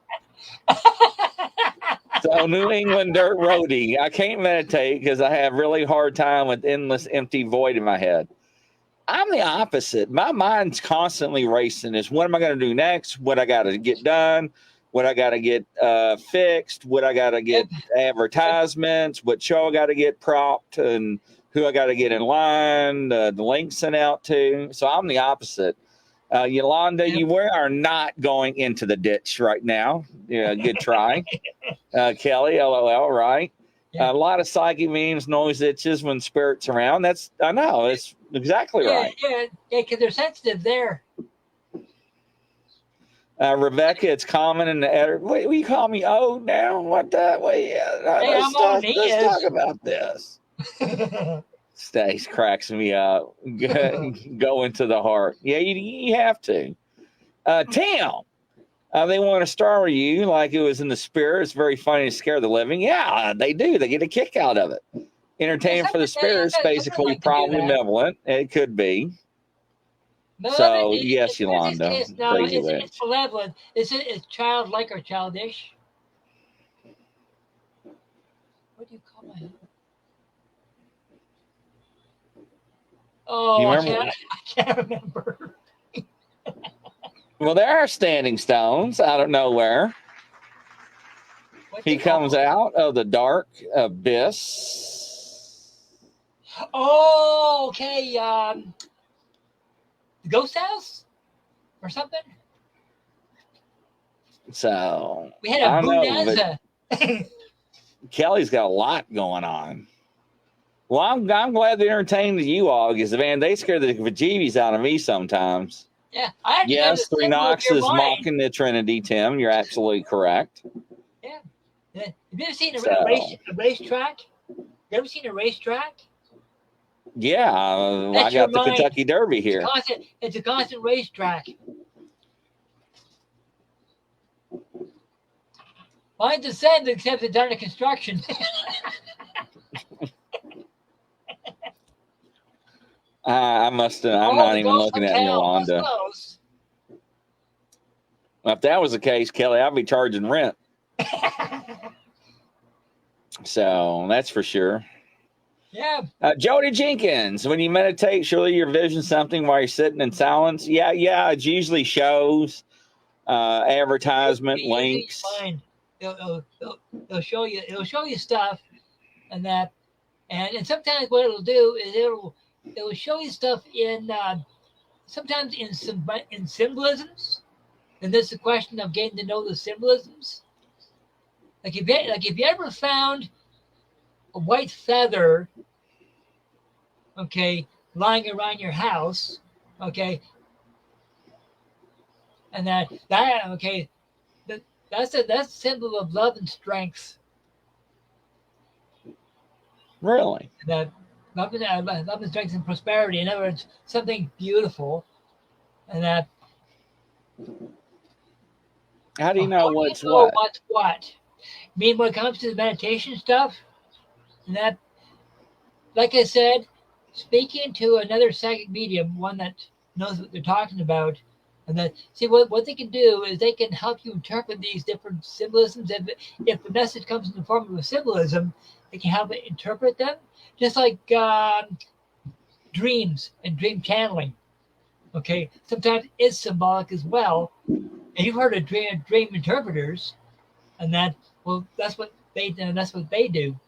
So New England dirt roadie. I can't meditate because I have really hard time with endless empty void in my head. I'm the opposite. My mind's constantly racing. Is what am I going to do next? What I got to get done? What I got to get fixed? What I got to get advertisements? What show I got to get propped? And who I got to get in line? The link sent out to. So I'm the opposite. Yolanda, you are not going into the ditch right now. Yeah, good try. Kelly, LOL, right? Yeah. A lot of psychic memes, noise itches when spirits around. I know, it's exactly right. Yeah, because they're sensitive there. Rebecca, it's common in the editor. Wait, will you call me old now? What the? Wait, I'm on let's talk about this. Stace cracks me up. Go into the heart. Yeah, you have to. Tim, they want to star you like it was in the spirit. It's very funny to scare the living. Yeah, they do. They get a kick out of it. Entertainment for the spirits, basically probably malevolent. It could be. No, So, yes, Yolanda. It's malevolent. It's childlike or childish. What do you call my... Oh, I can't remember. Well, there are standing stones out of nowhere. He comes out of the dark abyss. Oh, okay. The ghost house or something. So we had a bonanza. Kelly's got a lot going on. Well, I'm glad they entertained you all because, man, they scare the bejeebies out of me sometimes. Yeah. Yes, Three Knox is mocking the Trinity, Tim. You're absolutely correct. Yeah. Have you ever seen a racetrack? You ever seen a racetrack? Yeah, I got the Kentucky Derby here. It's a constant racetrack. Mine's the same, except it's under construction. I must have. I'm not even looking at Yolanda. If that was the case, Kelly, I'd be charging rent. So that's for sure. Yeah. Jody Jenkins, when you meditate, surely you're visioning something while you're sitting in silence. Yeah. It usually shows advertisement links. It'll show you. It'll show you stuff, and that, and sometimes what it'll do is it'll show you stuff in sometimes in symbolisms, and this is a question of getting to know the symbolisms. Like if you ever found a white feather, okay, lying around your house, okay, and that's a symbol of love and strength. Really? That love and strength and prosperity. In other words, something beautiful, and that. How do you know what's what? What's what? I mean, when it comes to the meditation stuff, and that, like I said, speaking to another psychic medium, one that knows what they're talking about, and that, see, what they can do is they can help you interpret these different symbolisms. If the message comes in the form of a symbolism, they can help interpret them, just like dreams and dream channeling. Okay, sometimes it's symbolic as well. And you've heard of dream interpreters, and that's what they do. That's what they do.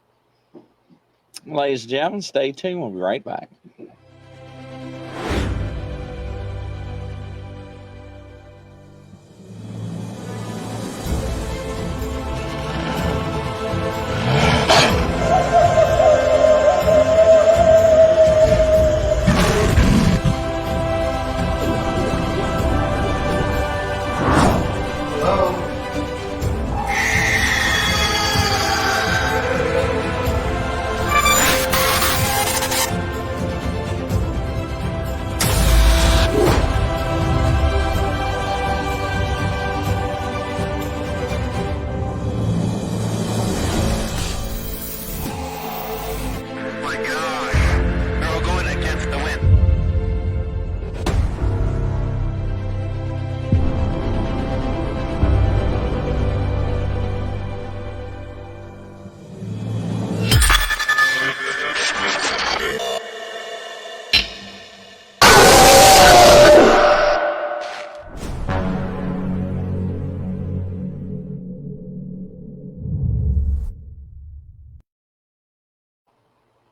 Ladies and gentlemen, stay tuned. We'll be right back.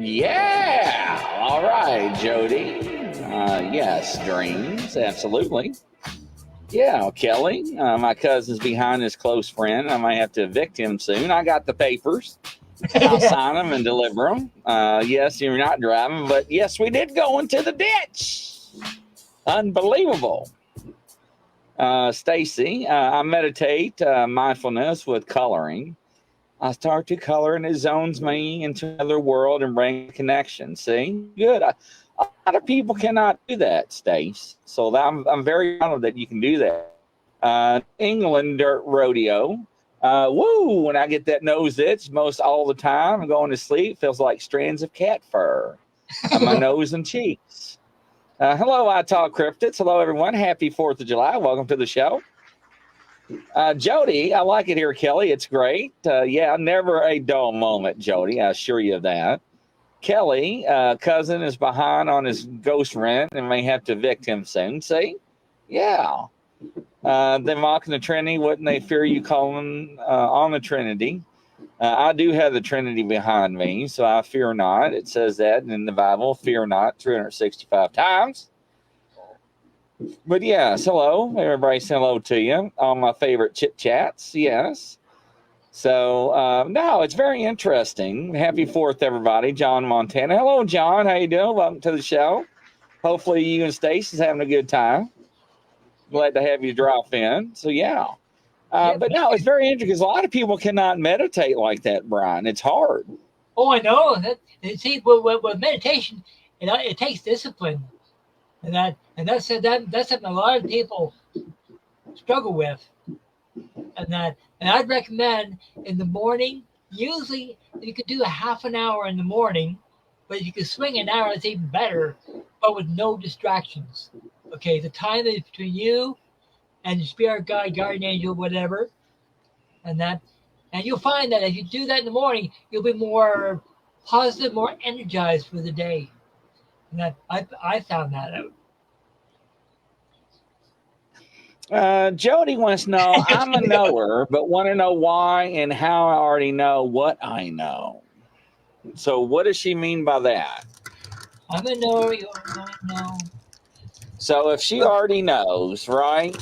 Yeah. All right, Jody. Yes, dreams. Absolutely. Yeah, Kelly. My cousin's behind his close friend. I might have to evict him soon. I got the papers. I'll sign them and deliver them. Yes, you're not driving, but yes, we did go into the ditch. Unbelievable. Stacy, I meditate mindfulness with coloring. I start to color and it zones me into another world and bring connection. See, good. A lot of people cannot do that, Stace. So I'm very honored that you can do that. England Dirt Rodeo. Woo! When I get that nose itch, most all the time, I'm going to sleep. Feels like strands of cat fur on my nose and cheeks. Hello, I Talk Cryptids. Hello, everyone. Happy 4th of July. Welcome to the show. Jody, I like it here, Kelly. It's great. Yeah, never a dull moment, Jody. I assure you of that. Kelly, cousin is behind on his ghost rent and may have to evict him soon. See? Yeah. They're mocking the Trinity. Wouldn't they fear you calling on the Trinity? I do have the Trinity behind me, so I fear not. It says that in the Bible, fear not, 365 times. But yes, hello. Everybody say hello to you. All my favorite chit chats, yes. So, no, it's very interesting. Happy 4th, everybody. John Montana. Hello, John. How you doing? Welcome to the show. Hopefully you and Stacey's having a good time. Glad to have you drop in. So, yeah. But no, it's very interesting because a lot of people cannot meditate like that, Brian. It's hard. Oh, I know. See, with meditation, it takes discipline. And that's something a lot of people struggle with. And I'd recommend in the morning, usually you could do a half an hour in the morning, but if you could swing an hour, it's even better, but with no distractions. Okay, the time is between you and your spirit guide, guardian angel, whatever. And you'll find that if you do that in the morning, you'll be more positive, more energized for the day. And that I found that out. Jody wants to know, I'm a knower, but want to know why and how I already know what I know. So what does she mean by that? I'm a knower, you don't know. So if she already knows, right?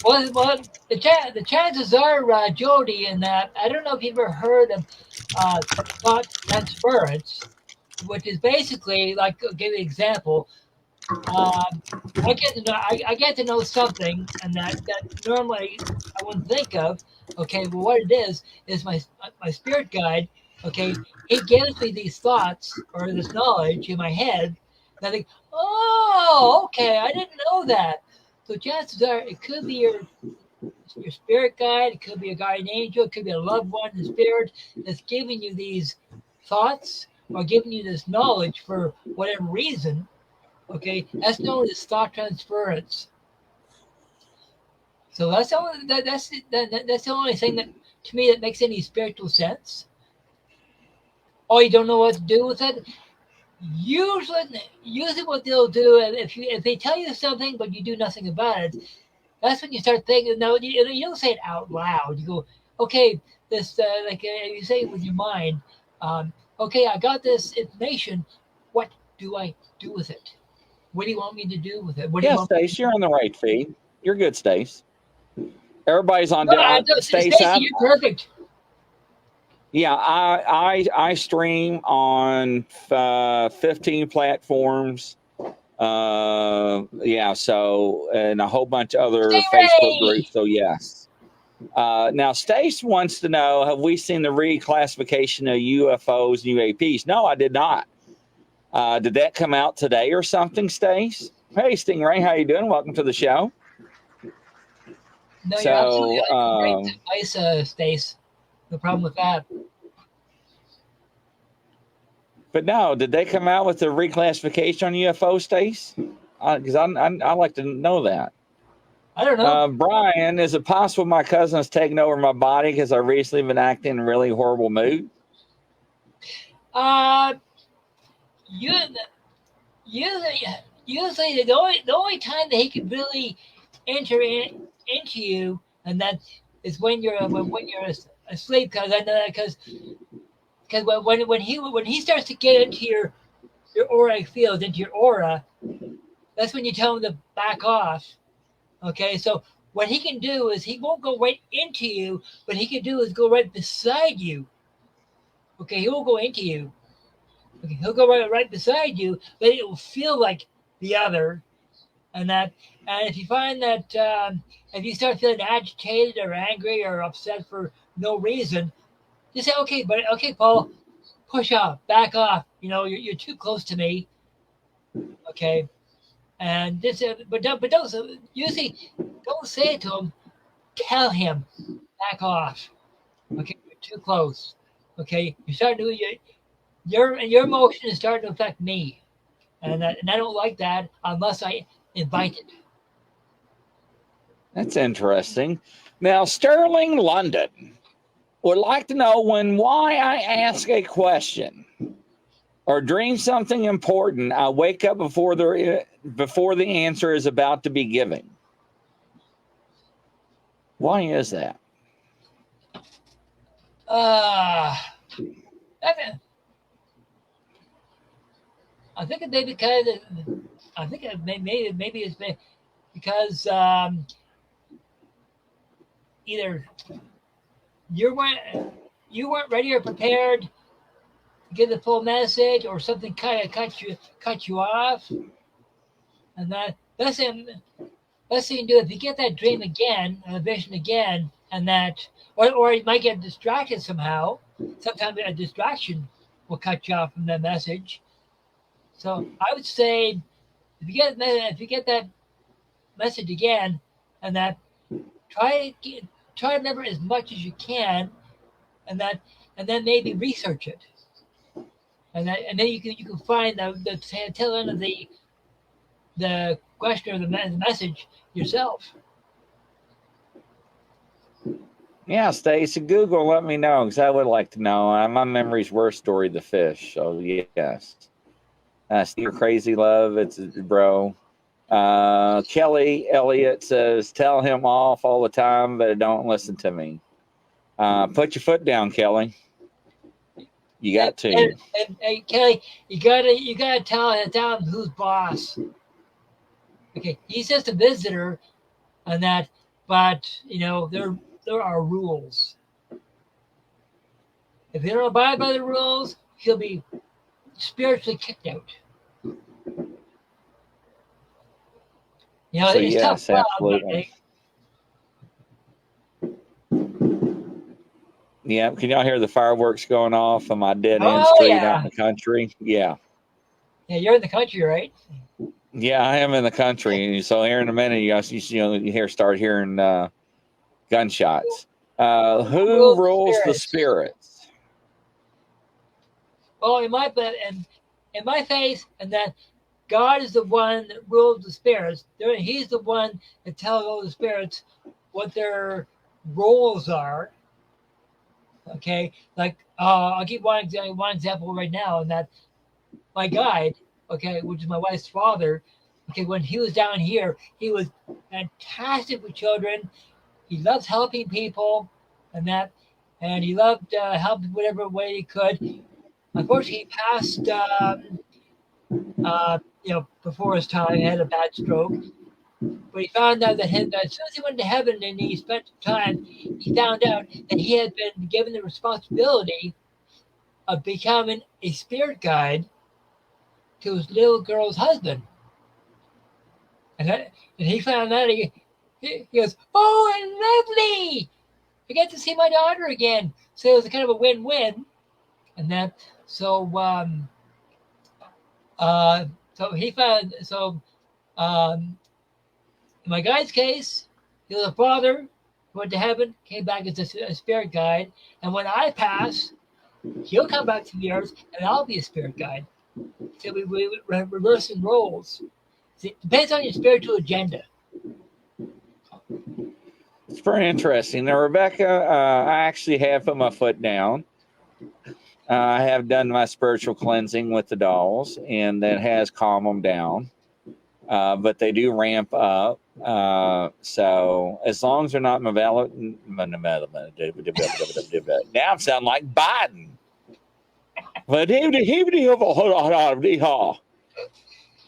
Well, the chances are, Jody, in that, I don't know if you've ever heard of thought transference, which is basically, like, I'll give you an example. I get to know something, and that normally I wouldn't think of. Okay, well, what it is my spirit guide. Okay, he gives me these thoughts or this knowledge in my head. And I think, oh, okay, I didn't know that. So chances are it could be your spirit guide, it could be a guardian angel, it could be a loved one in spirit that's giving you these thoughts or giving you this knowledge for whatever reason. Okay, that's known as thought transference. So that's the only thing that to me that makes any spiritual sense. or you don't know what to do with it, usually what they'll do, if they tell you something but you do nothing about it, that's when you start thinking. No, you don't say it out loud. You go, okay, this you say it with your mind. Okay, I got this information. What do I do with it? What do you want me to do with it? What do you Yeah, want me Stace, you're on the right feed. You're good, Stace. Everybody's on. No, I don't. Stace, Stacy, you're perfect. yeah, I stream on 15 platforms. Yeah, so and a whole bunch of other Facebook Stingray! groups. So yes. Now, Stace wants to know: have we seen the reclassification of UFOs and UAPs? No, I did not. Did that come out today or something, Stace? Hey, Stingray, how you doing? Welcome to the show. No, you're absolutely So, right. Advice, Stace. No problem with that. but no, did they come out with the reclassification on UFO, Stace? Because I like to know that. I don't know. Brian, is it possible my cousin has taken over my body because I recently been acting in a really horrible mood? You usually the only time that he can really enter into you, and that is when you're asleep. Because I know that because when he starts to get into your auric field, into your aura, that's when you tell him to back off. Okay, so what he can do is he won't go right into you, but he can do is go right beside you. Okay, he won't go into you. Okay, he'll go right beside you, but it will feel like the other, and that. And if you find that if you start feeling agitated or angry or upset for no reason, just say, "Okay, but okay, Paul, push off, back off. You know, you're too close to me." Okay, and this, but don't usually don't say it to him. Tell him, back off. Okay, you're too close. Okay, you're starting to your emotion is starting to affect me, and I don't like that unless I invite it. That's interesting. Now, Sterling London would like to know why I ask a question or dream something important, I wake up before the answer is about to be given. Why is that? That, I think it may be because I think it maybe it's because either you weren't ready or prepared to get the full message, or something kind of cut you off, and that's him. Let's see, do if you get that dream again, a vision again, and that, or you might get distracted somehow. Sometimes a distraction will cut you off from the message. So I would say if you get that message again, and that try to remember as much as you can, and then maybe research it, and then you can find the tail end of the question or the message yourself. Yeah, Stacy, Google, let me know because I would like to know. My memory's worst story, the fish. So yes, Steve, crazy love, it's bro. Kelly Elliott says, "Tell him off all the time, but don't listen to me." Put your foot down, Kelly. You got to. And Kelly, you gotta tell him who's boss. Okay, he's just a visitor, and that, but there are rules. If you don't abide by the rules, he'll be spiritually kicked out. So It's yes, tough. absolutely. Yeah, can y'all hear the fireworks going off on my dead end street out in the country? Yeah. Yeah, you're in the country, right? Yeah, I am in the country. So here in a minute, you start hearing gunshots. Who rules the spirits? Well, in my faith, and that God is the one that rules the spirits. He's the one that tells all the spirits what their roles are. Okay, like I'll give one example right now, and that my guide, okay, which is my wife's father, okay, when he was down here, he was fantastic with children. He loves helping people, and that, and he loved helping whatever way he could. Unfortunately, he passed, before his time. He had a bad stroke, but he found out that as soon as he went to heaven and he spent time, he found out that he had been given the responsibility of becoming a spirit guide to his little girl's husband. And he found out, he goes, "Oh, and lovely! I get to see my daughter again." So it was kind of a win-win. And that, so, so he found, so, in my guide's case, he was a father, went to heaven, came back as a spirit guide. And when I pass, he'll come back to the earth and I'll be a spirit guide. So we reversing roles. See, it depends on your spiritual agenda. It's very interesting. Now, Rebecca, I actually have put my foot down. I have done my spiritual cleansing with the dolls, and that has calmed them down. But they do ramp up. So as long as they're not now I'm sounding like Biden.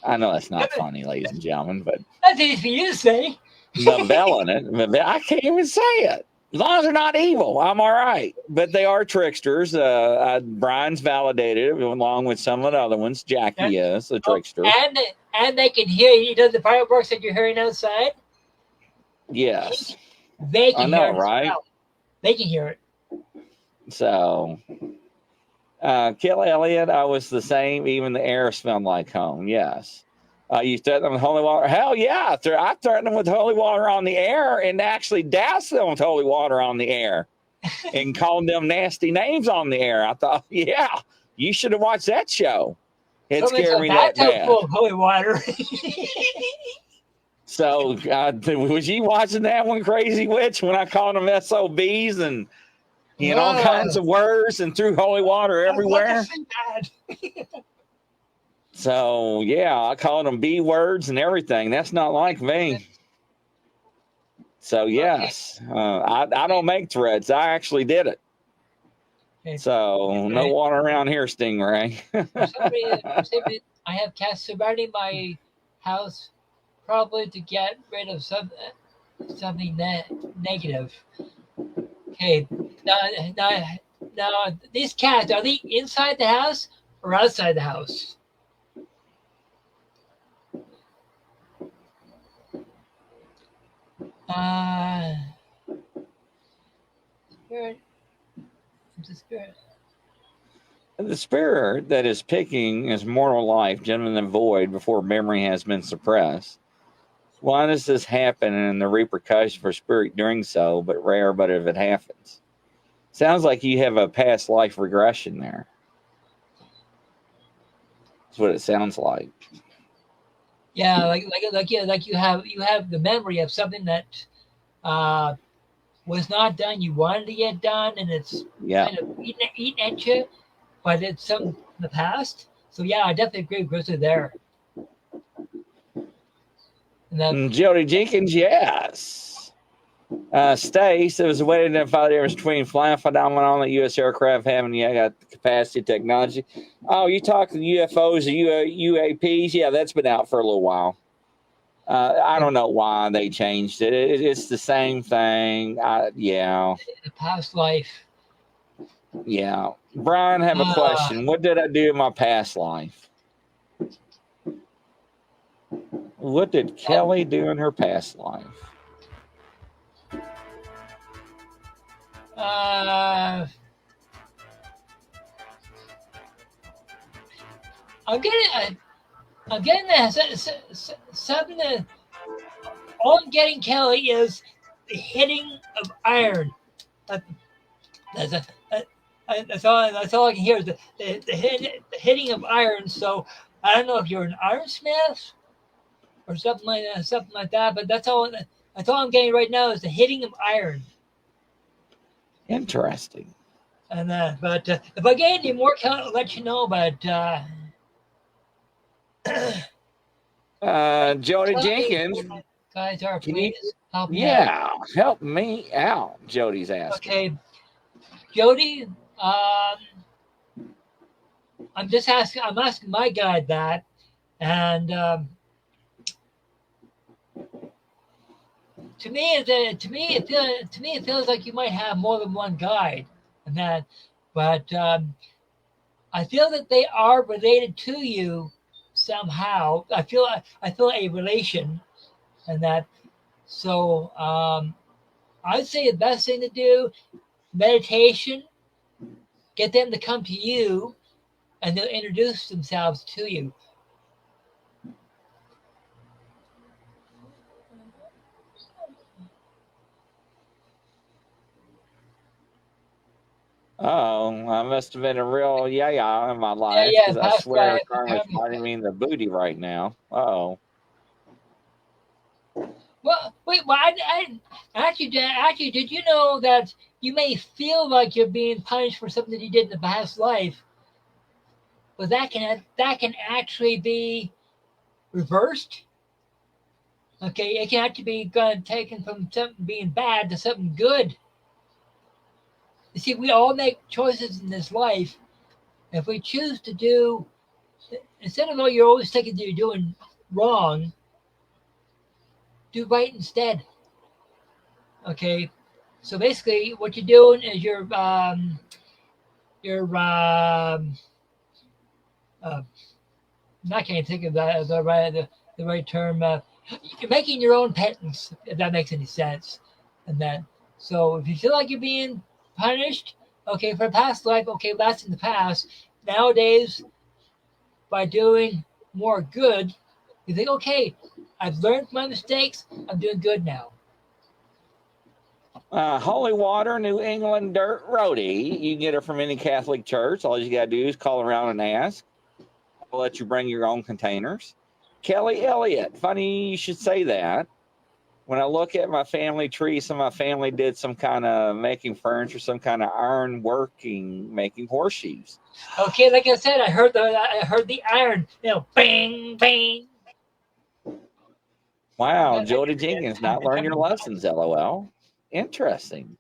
I know that's not funny, ladies and gentlemen, but That's easy for you to say. Mavelling it. I can't even say it. As long as they're not evil, I'm all right. But they are tricksters. Brian's validated it along with some of the other ones. Jackie is a trickster. And they can hear you. Does the fireworks that you're hearing outside? Yes. They can hear it. Right? Well. They can hear it. So, Kill Elliott, I was the same. Even the air smelled like home. Yes. You threaten them with holy water? Hell yeah. I threatened them with holy water on the air and actually doused them with holy water on the air and called them nasty names on the air. I thought, yeah, you should have watched that show. It scared me that bad. Full of holy water. So, was you watching that one, Crazy Witch, when I called them SOBs and all kinds of words and threw holy water everywhere? So, yeah, I called them B words and everything. That's not like me. So, yes, I don't make threats. I actually did it. So, no water around here, Stingray. For some reason, I have cats surrounding my house, probably to get rid of something negative. Okay, now, these cats, are they inside the house or outside the house? Spirit. It's a spirit. The spirit that is picking his mortal life, genuine and void, before memory has been suppressed. Why does this happen and the repercussion for spirit doing so, but rare, but if it happens? Sounds like you have a past life regression there. That's what it sounds like. Yeah, like you have the memory of something that was not done. You wanted to get done, and it's kind of eating at you, but it's something in the past. So yeah, I definitely agree with Grizzly there. Jody Jenkins, yes. Stace, there was a way to identify the difference between flying phenomenon that U.S. aircraft have and got the capacity technology. Oh, you talking UFOs or UAPs? Yeah, that's been out for a little while. I don't know why they changed it. It's the same thing. Yeah. The past life. Yeah. Brian, I have a question. What did I do in my past life? What did Kelly do in her past life? I'm getting something that all I'm getting, Kelly, is the hitting of iron. That's all I can hear is the hitting of iron. So I don't know if you're an ironsmith or something like that. But that's all I'm getting right now is the hitting of iron. Interesting. And but if I get any more, I'll let you know. But Jody tell me, Jenkins, guys, are can you? please help me out. Yeah, help me out. Jody's asking. Okay, Jody. I'm just asking. I'm asking my guide that, and to me, it feels like you might have more than one guide, and that, but I feel that they are related to you somehow. I feel a relation, and that. So I'd say the best thing to do, meditation. Get them to come to you, and they'll introduce themselves to you. Oh, I must have been a real yeah in my Yeah, life yeah, because I past swear life. karma's biting me in the booty right now. Oh, Well, wait. Well, actually, did you know that you may feel like you're being punished for something that you did in the past life, but that can actually be reversed. Okay, it can actually be taken from something being bad to something good. You see, we all make choices in this life. If we choose to do, instead of all you're always thinking that you're doing wrong, do right instead. Okay, so basically, what you're doing is you're I can't think of the right term. You're making your own penance, if that makes any sense. And then, so if you feel like you're being punished, okay, for past life, okay, that's in the past. Nowadays, by doing more good, you think, okay, I've learned from my mistakes. I'm doing good now. Holy Water, New England Dirt Roadie. You can get it from any Catholic church. All you got to do is call around and ask. I'll let you bring your own containers. Kelly Elliott, funny you should say that. When I look at my family tree, some of my family did some kind of making furniture, some kind of iron working, making horseshoes. Okay, like I said, I heard the iron, bang, bang. Wow, Jody Jenkins, not learn your lessons, LOL. Interesting.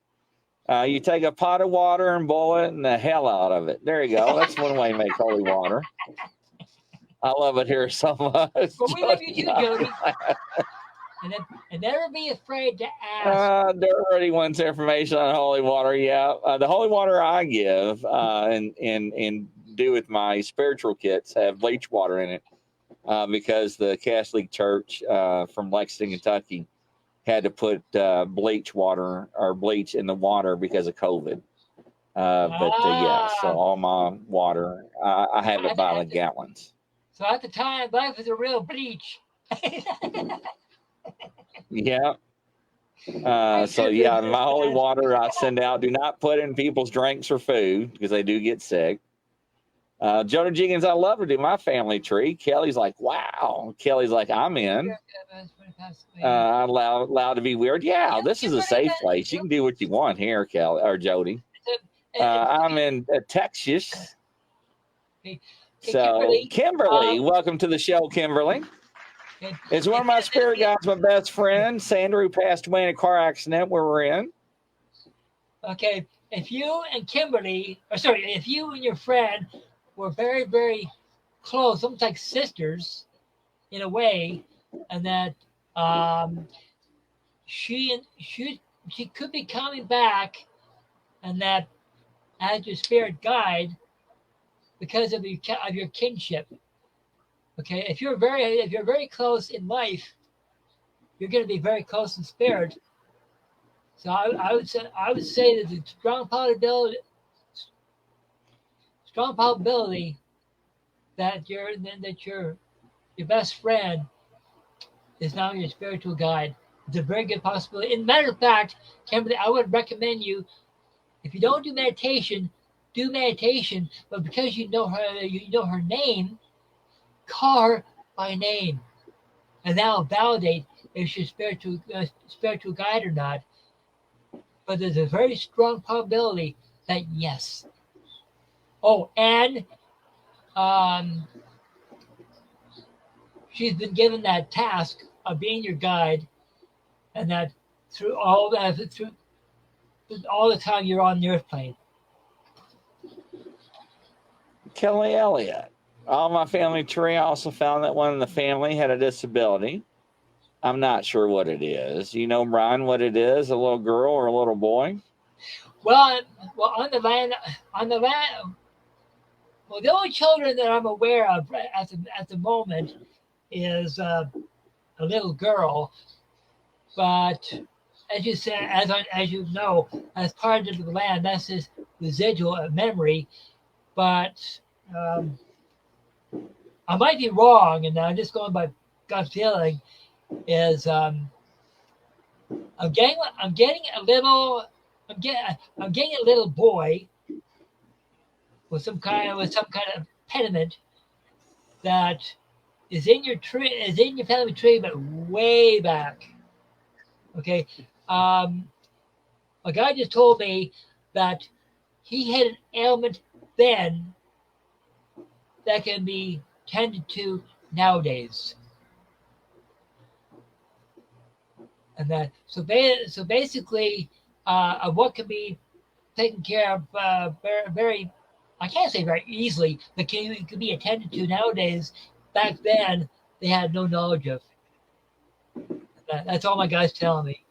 You take a pot of water and boil it and the hell out of it. There you go. That's one way to make holy water. I love it here so much. Well, we love you too, Jody. And never be afraid to ask. There already wants information on holy water. Yeah, the holy water I give and do with my spiritual kits have bleach water in it because the Catholic Church from Lexington, Kentucky, had to put bleach in the water because of COVID. Yeah, so all my water, I have it by the gallons. So at the time, life was a real bleach. Yeah. So yeah, my holy water I send out. Do not put in people's drinks or food because they do get sick. Jonah Jenkins, I love to do my family tree. Kelly's like, wow. Kelly's like, I'm in. I'm allowed to be weird. Yeah, this is a safe place. You can do what you want here, Kelly or Jody. I'm in Texas. So Kimberly, welcome to the show, Kimberly. It's one of my spirit guides, my best friend, Sandra, who passed away in a car accident where we're in. Okay, if you and if you and your friend were very, very close, almost like sisters in a way, and that she could be coming back, and that as your spirit guide because of your kinship. Okay, if you're very close in life, you're going to be very close in spirit. So I would say that the strong probability that your best friend is now your spiritual guide. It's a very good possibility. In matter of fact, Kimberly, I would recommend you, if you don't do meditation, but because you know her name, call her by name, and that'll validate if she's spiritual guide or not. But there's a very strong probability that yes. Oh, and she's been given that task of being your guide, and that through all the time you're on the airplane. Kelly Elliott. All my family tree, I also found that one in the family had a disability. I'm not sure what it is. You know, Brian, what it is? A little girl or a little boy? Well, on the land. Well, the only children that I'm aware of at the moment is a little girl. But as you said, as you know, as part of the land, that's his residual memory. But I might be wrong, and I'm just going by gut feeling. Is I'm getting a little boy with some kind of impediment that is in your family tree, but way back. Okay, a guy just told me that he had an ailment then that can be tended to nowadays. And that so basically, what can be taken care of very, I can't say very easily, but can be attended to nowadays. Back then, they had no knowledge of. That's all my guy's telling me.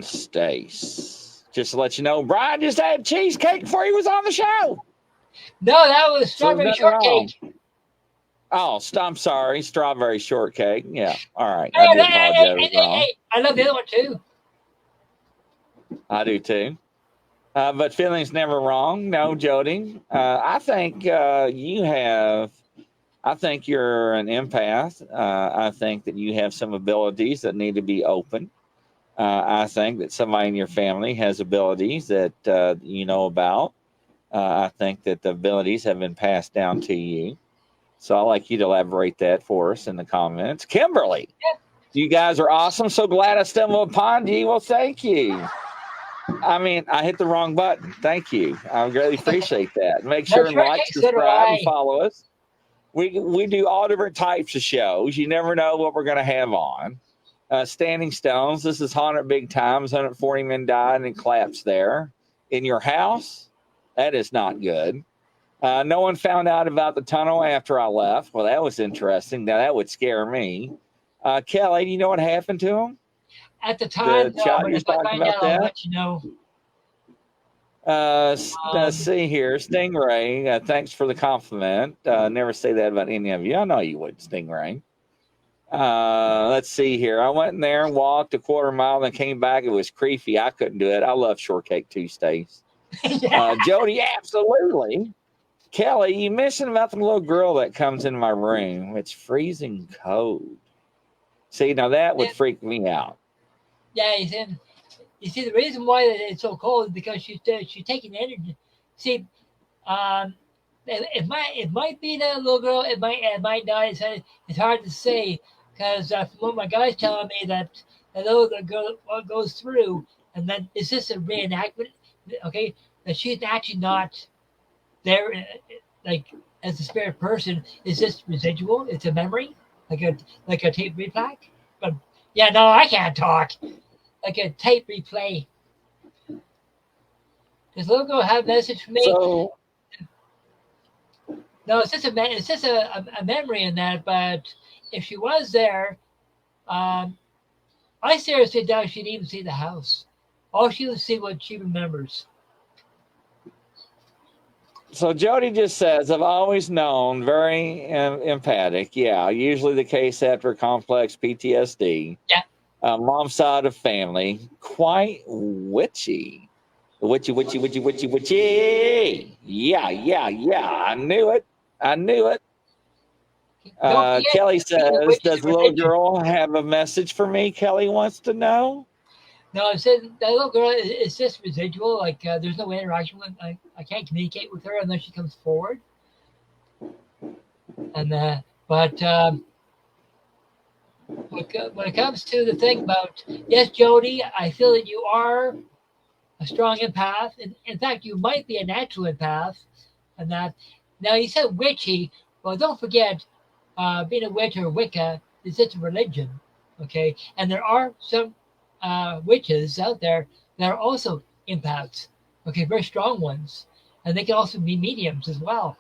Stace. Just to let you know, Brian just had cheesecake before he was on the show. No, that was strawberry shortcake. Oh, I'm sorry. Strawberry shortcake. Yeah. All right. I do apologize. Hey, I love the other one too. I do too. But feeling's never wrong. No, Jody. I think I think you're an empath. I think that you have some abilities that need to be open. I think that somebody in your family has abilities that you know about. I think that the abilities have been passed down to you. So I'd like you to elaborate that for us in the comments. Kimberly, you guys are awesome. So glad I stumbled upon you. Well, thank you. I mean, I hit the wrong button. Thank you. I really appreciate that. Make sure and like, subscribe, and follow us. We do all different types of shows. You never know what we're going to have on. Standing Stones. This is Haunted Big Times. 140 men died and collapsed there. In your house? That is not good. No one found out about the tunnel after I left. Well, that was interesting. Now, that would scare me. Kelly, do you know what happened to him? At the time, the child you're talking about that? I'll let you know. Let's see here. Stingray, thanks for the compliment. Never say that about any of you. I know you would, Stingray. Let's see here. I went in there and walked a quarter mile and came back. It was creepy. I couldn't do it. I love shortcake Tuesdays. Jody, absolutely. Kelly, you mentioned about the little girl that comes in my room. It's freezing cold. See, now that would freak me out. Yeah, you see, the reason why it's so cold is because she's taking energy. See, it might be that little girl. It might not. It's hard to say because from what my guy's telling me that little girl goes through, and then it's just a reenactment. Okay, that she's actually not there, like as a spirit person. It's just residual. It's a memory, like a tape replay. But yeah, no, I can't talk. Like a tape replay. Does little girl have a message for me? So, no, it's just a memory in that. But if she was there, I seriously doubt she'd even see the house. All she would see what she remembers. So Jody just says, I've always known, very empathic. Yeah, usually the case after complex PTSD. Yeah. Mom's side of family, quite witchy. Witchy. Yeah. I knew it. Kelly says, does the little girl have a message for me? Kelly wants to know. No, it says that little girl is just residual. Like there's no interaction with. I can't communicate with her unless she comes forward. And but when it comes to the thing about yes, Jody, I feel that you are a strong empath. In fact, you might be a natural empath. And that. Now, you said witchy. Well, don't forget, being a witch or a Wicca is just a religion. Okay. And there are some witches out there that are also empaths. Okay. Very strong ones. And they can also be mediums as well.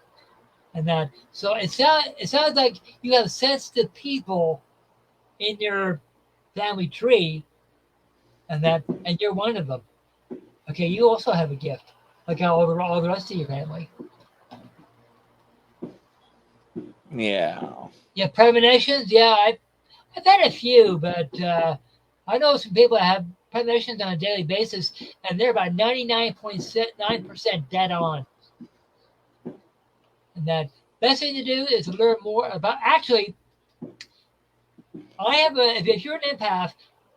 And that. So it sounds like you have sensitive people in your family tree, and you're one of them. Okay, you also have a gift, like all the rest of your family. Yeah. Yeah, premonitions. Yeah, I've had a few, but I know some people that have premonitions on a daily basis, and they're about 99.9% dead on. And that best thing to do is to learn more about. Actually, I have if you're an empath,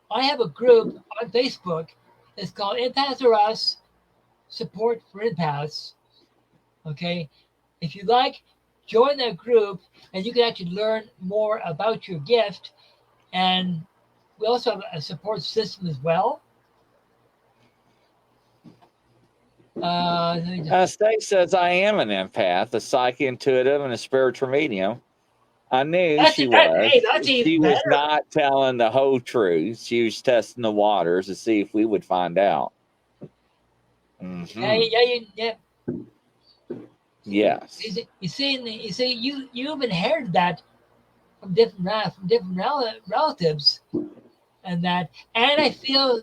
I have a group on Facebook. It's called Empaths Are Us Support for Empaths. Okay, if you like, join that group, and you can actually learn more about your gift. And we also have a support system as well. Stacey says, I am an empath, a psychic intuitive, and a spiritual medium. I knew she was. Hey, that's She even was better. not telling the whole truth. She was testing the waters to see if we would find out. Mm-hmm. Yeah. Yes. You see, you've inherited that from different relatives, and I feel,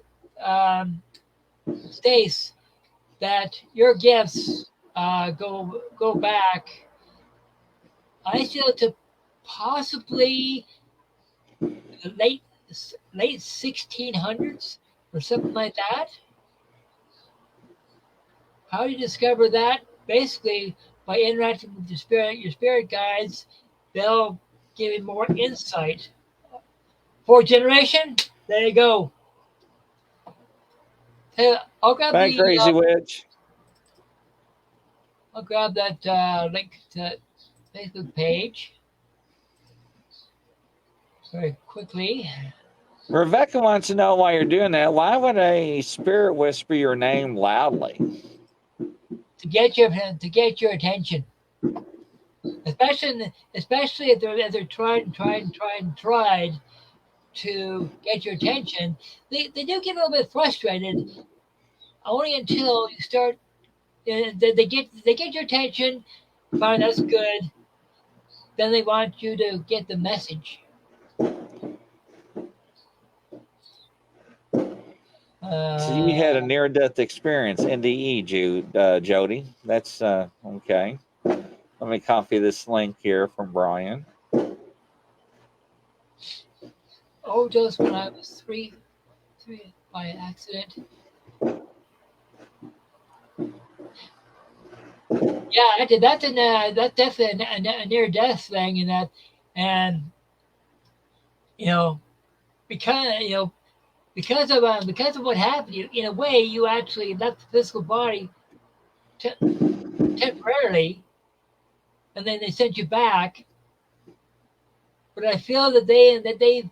Stace, that your gifts go back. I feel to possibly the late 1600s or something like that. How do you discover that? Basically, by interacting with your spirit guides, they'll give you more insight. Fourth generation, there you go. Hey, I'll grab Bye, Crazy Witch. I'll grab that link to Facebook page very quickly. Rebecca wants to know why you're doing that. Why would a spirit whisper your name loudly? To get your attention, especially if they're tried to get your attention. They do get a little bit frustrated, only until you start. They get your attention. Fine, that's good. Then they want you to get the message. So you had a near-death experience, NDE, Jody. That's okay. Let me copy this link here from Brian. Oh, just when I was three by accident. Yeah, I did. That's definitely a near death thing, and because because of what happened, in a way you actually left the physical body temporarily, and then they sent you back. But I feel that they've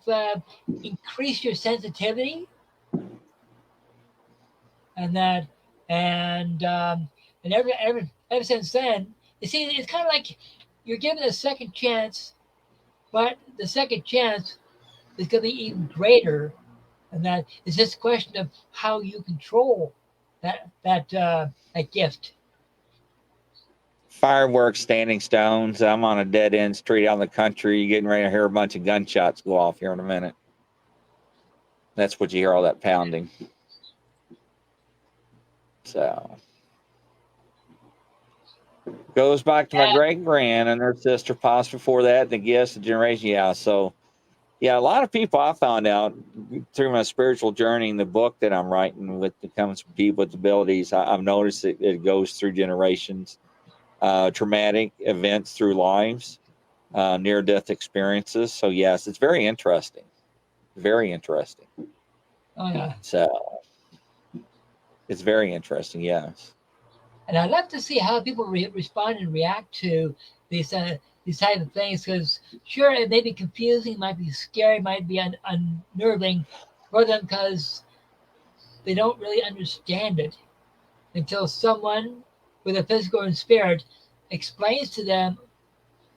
increased your sensitivity, and ever since then, you see, it's kind of like you're given a second chance, but the second chance is going to be even greater, and that it's just a question of how you control that gift. Fireworks, standing stones. I'm on a dead end street out in the country. You're getting ready to hear a bunch of gunshots go off here in a minute. That's what you hear, all that pounding. So goes back to my great grand and her sister, possibly before that, the gifts, the generation. Yeah. So yeah, a lot of people I found out through my spiritual journey in the book that I'm writing with the comes from people with abilities. I've noticed it goes through generations. Traumatic events through lives, near-death experiences. So yes, it's very interesting. Very interesting. Oh yeah. So it's very interesting. Yes. And I'd love to see how people respond and react to these type of things, because sure, it may be confusing, might be scary, might be unnerving for them, because they don't really understand it until someone with a physical and spirit explains to them,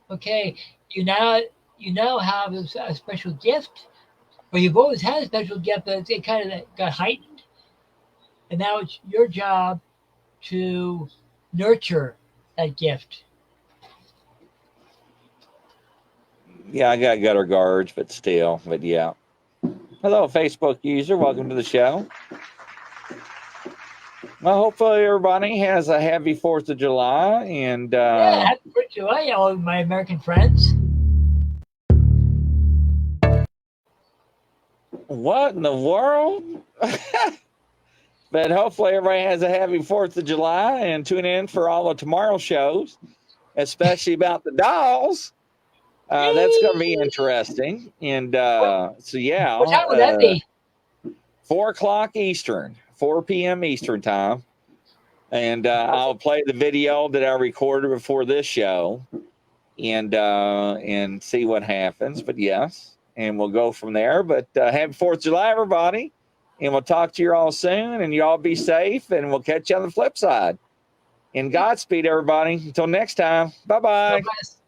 okay, you now have a special gift, or you've always had a special gift, but it kind of got heightened, and now it's your job to nurture that gift. Yeah, I got gutter guards, but still, but yeah. Hello, Facebook user. Welcome to the show. Well, hopefully everybody has a happy 4th of July. And Yeah, happy 4th of July, all of my American friends. What in the world? But hopefully everybody has a happy 4th of July and tune in for all of tomorrow's shows, especially about the dolls. That's going to be interesting. And so, yeah. What time would that be? 4 o'clock Eastern, 4 p.m. Eastern time. And I'll play the video that I recorded before this show and see what happens. But yes, and we'll go from there. But happy 4th of July, everybody. And we'll talk to you all soon. And you all be safe. And we'll catch you on the flip side. And Godspeed, everybody. Until next time. Bye-bye. God bless.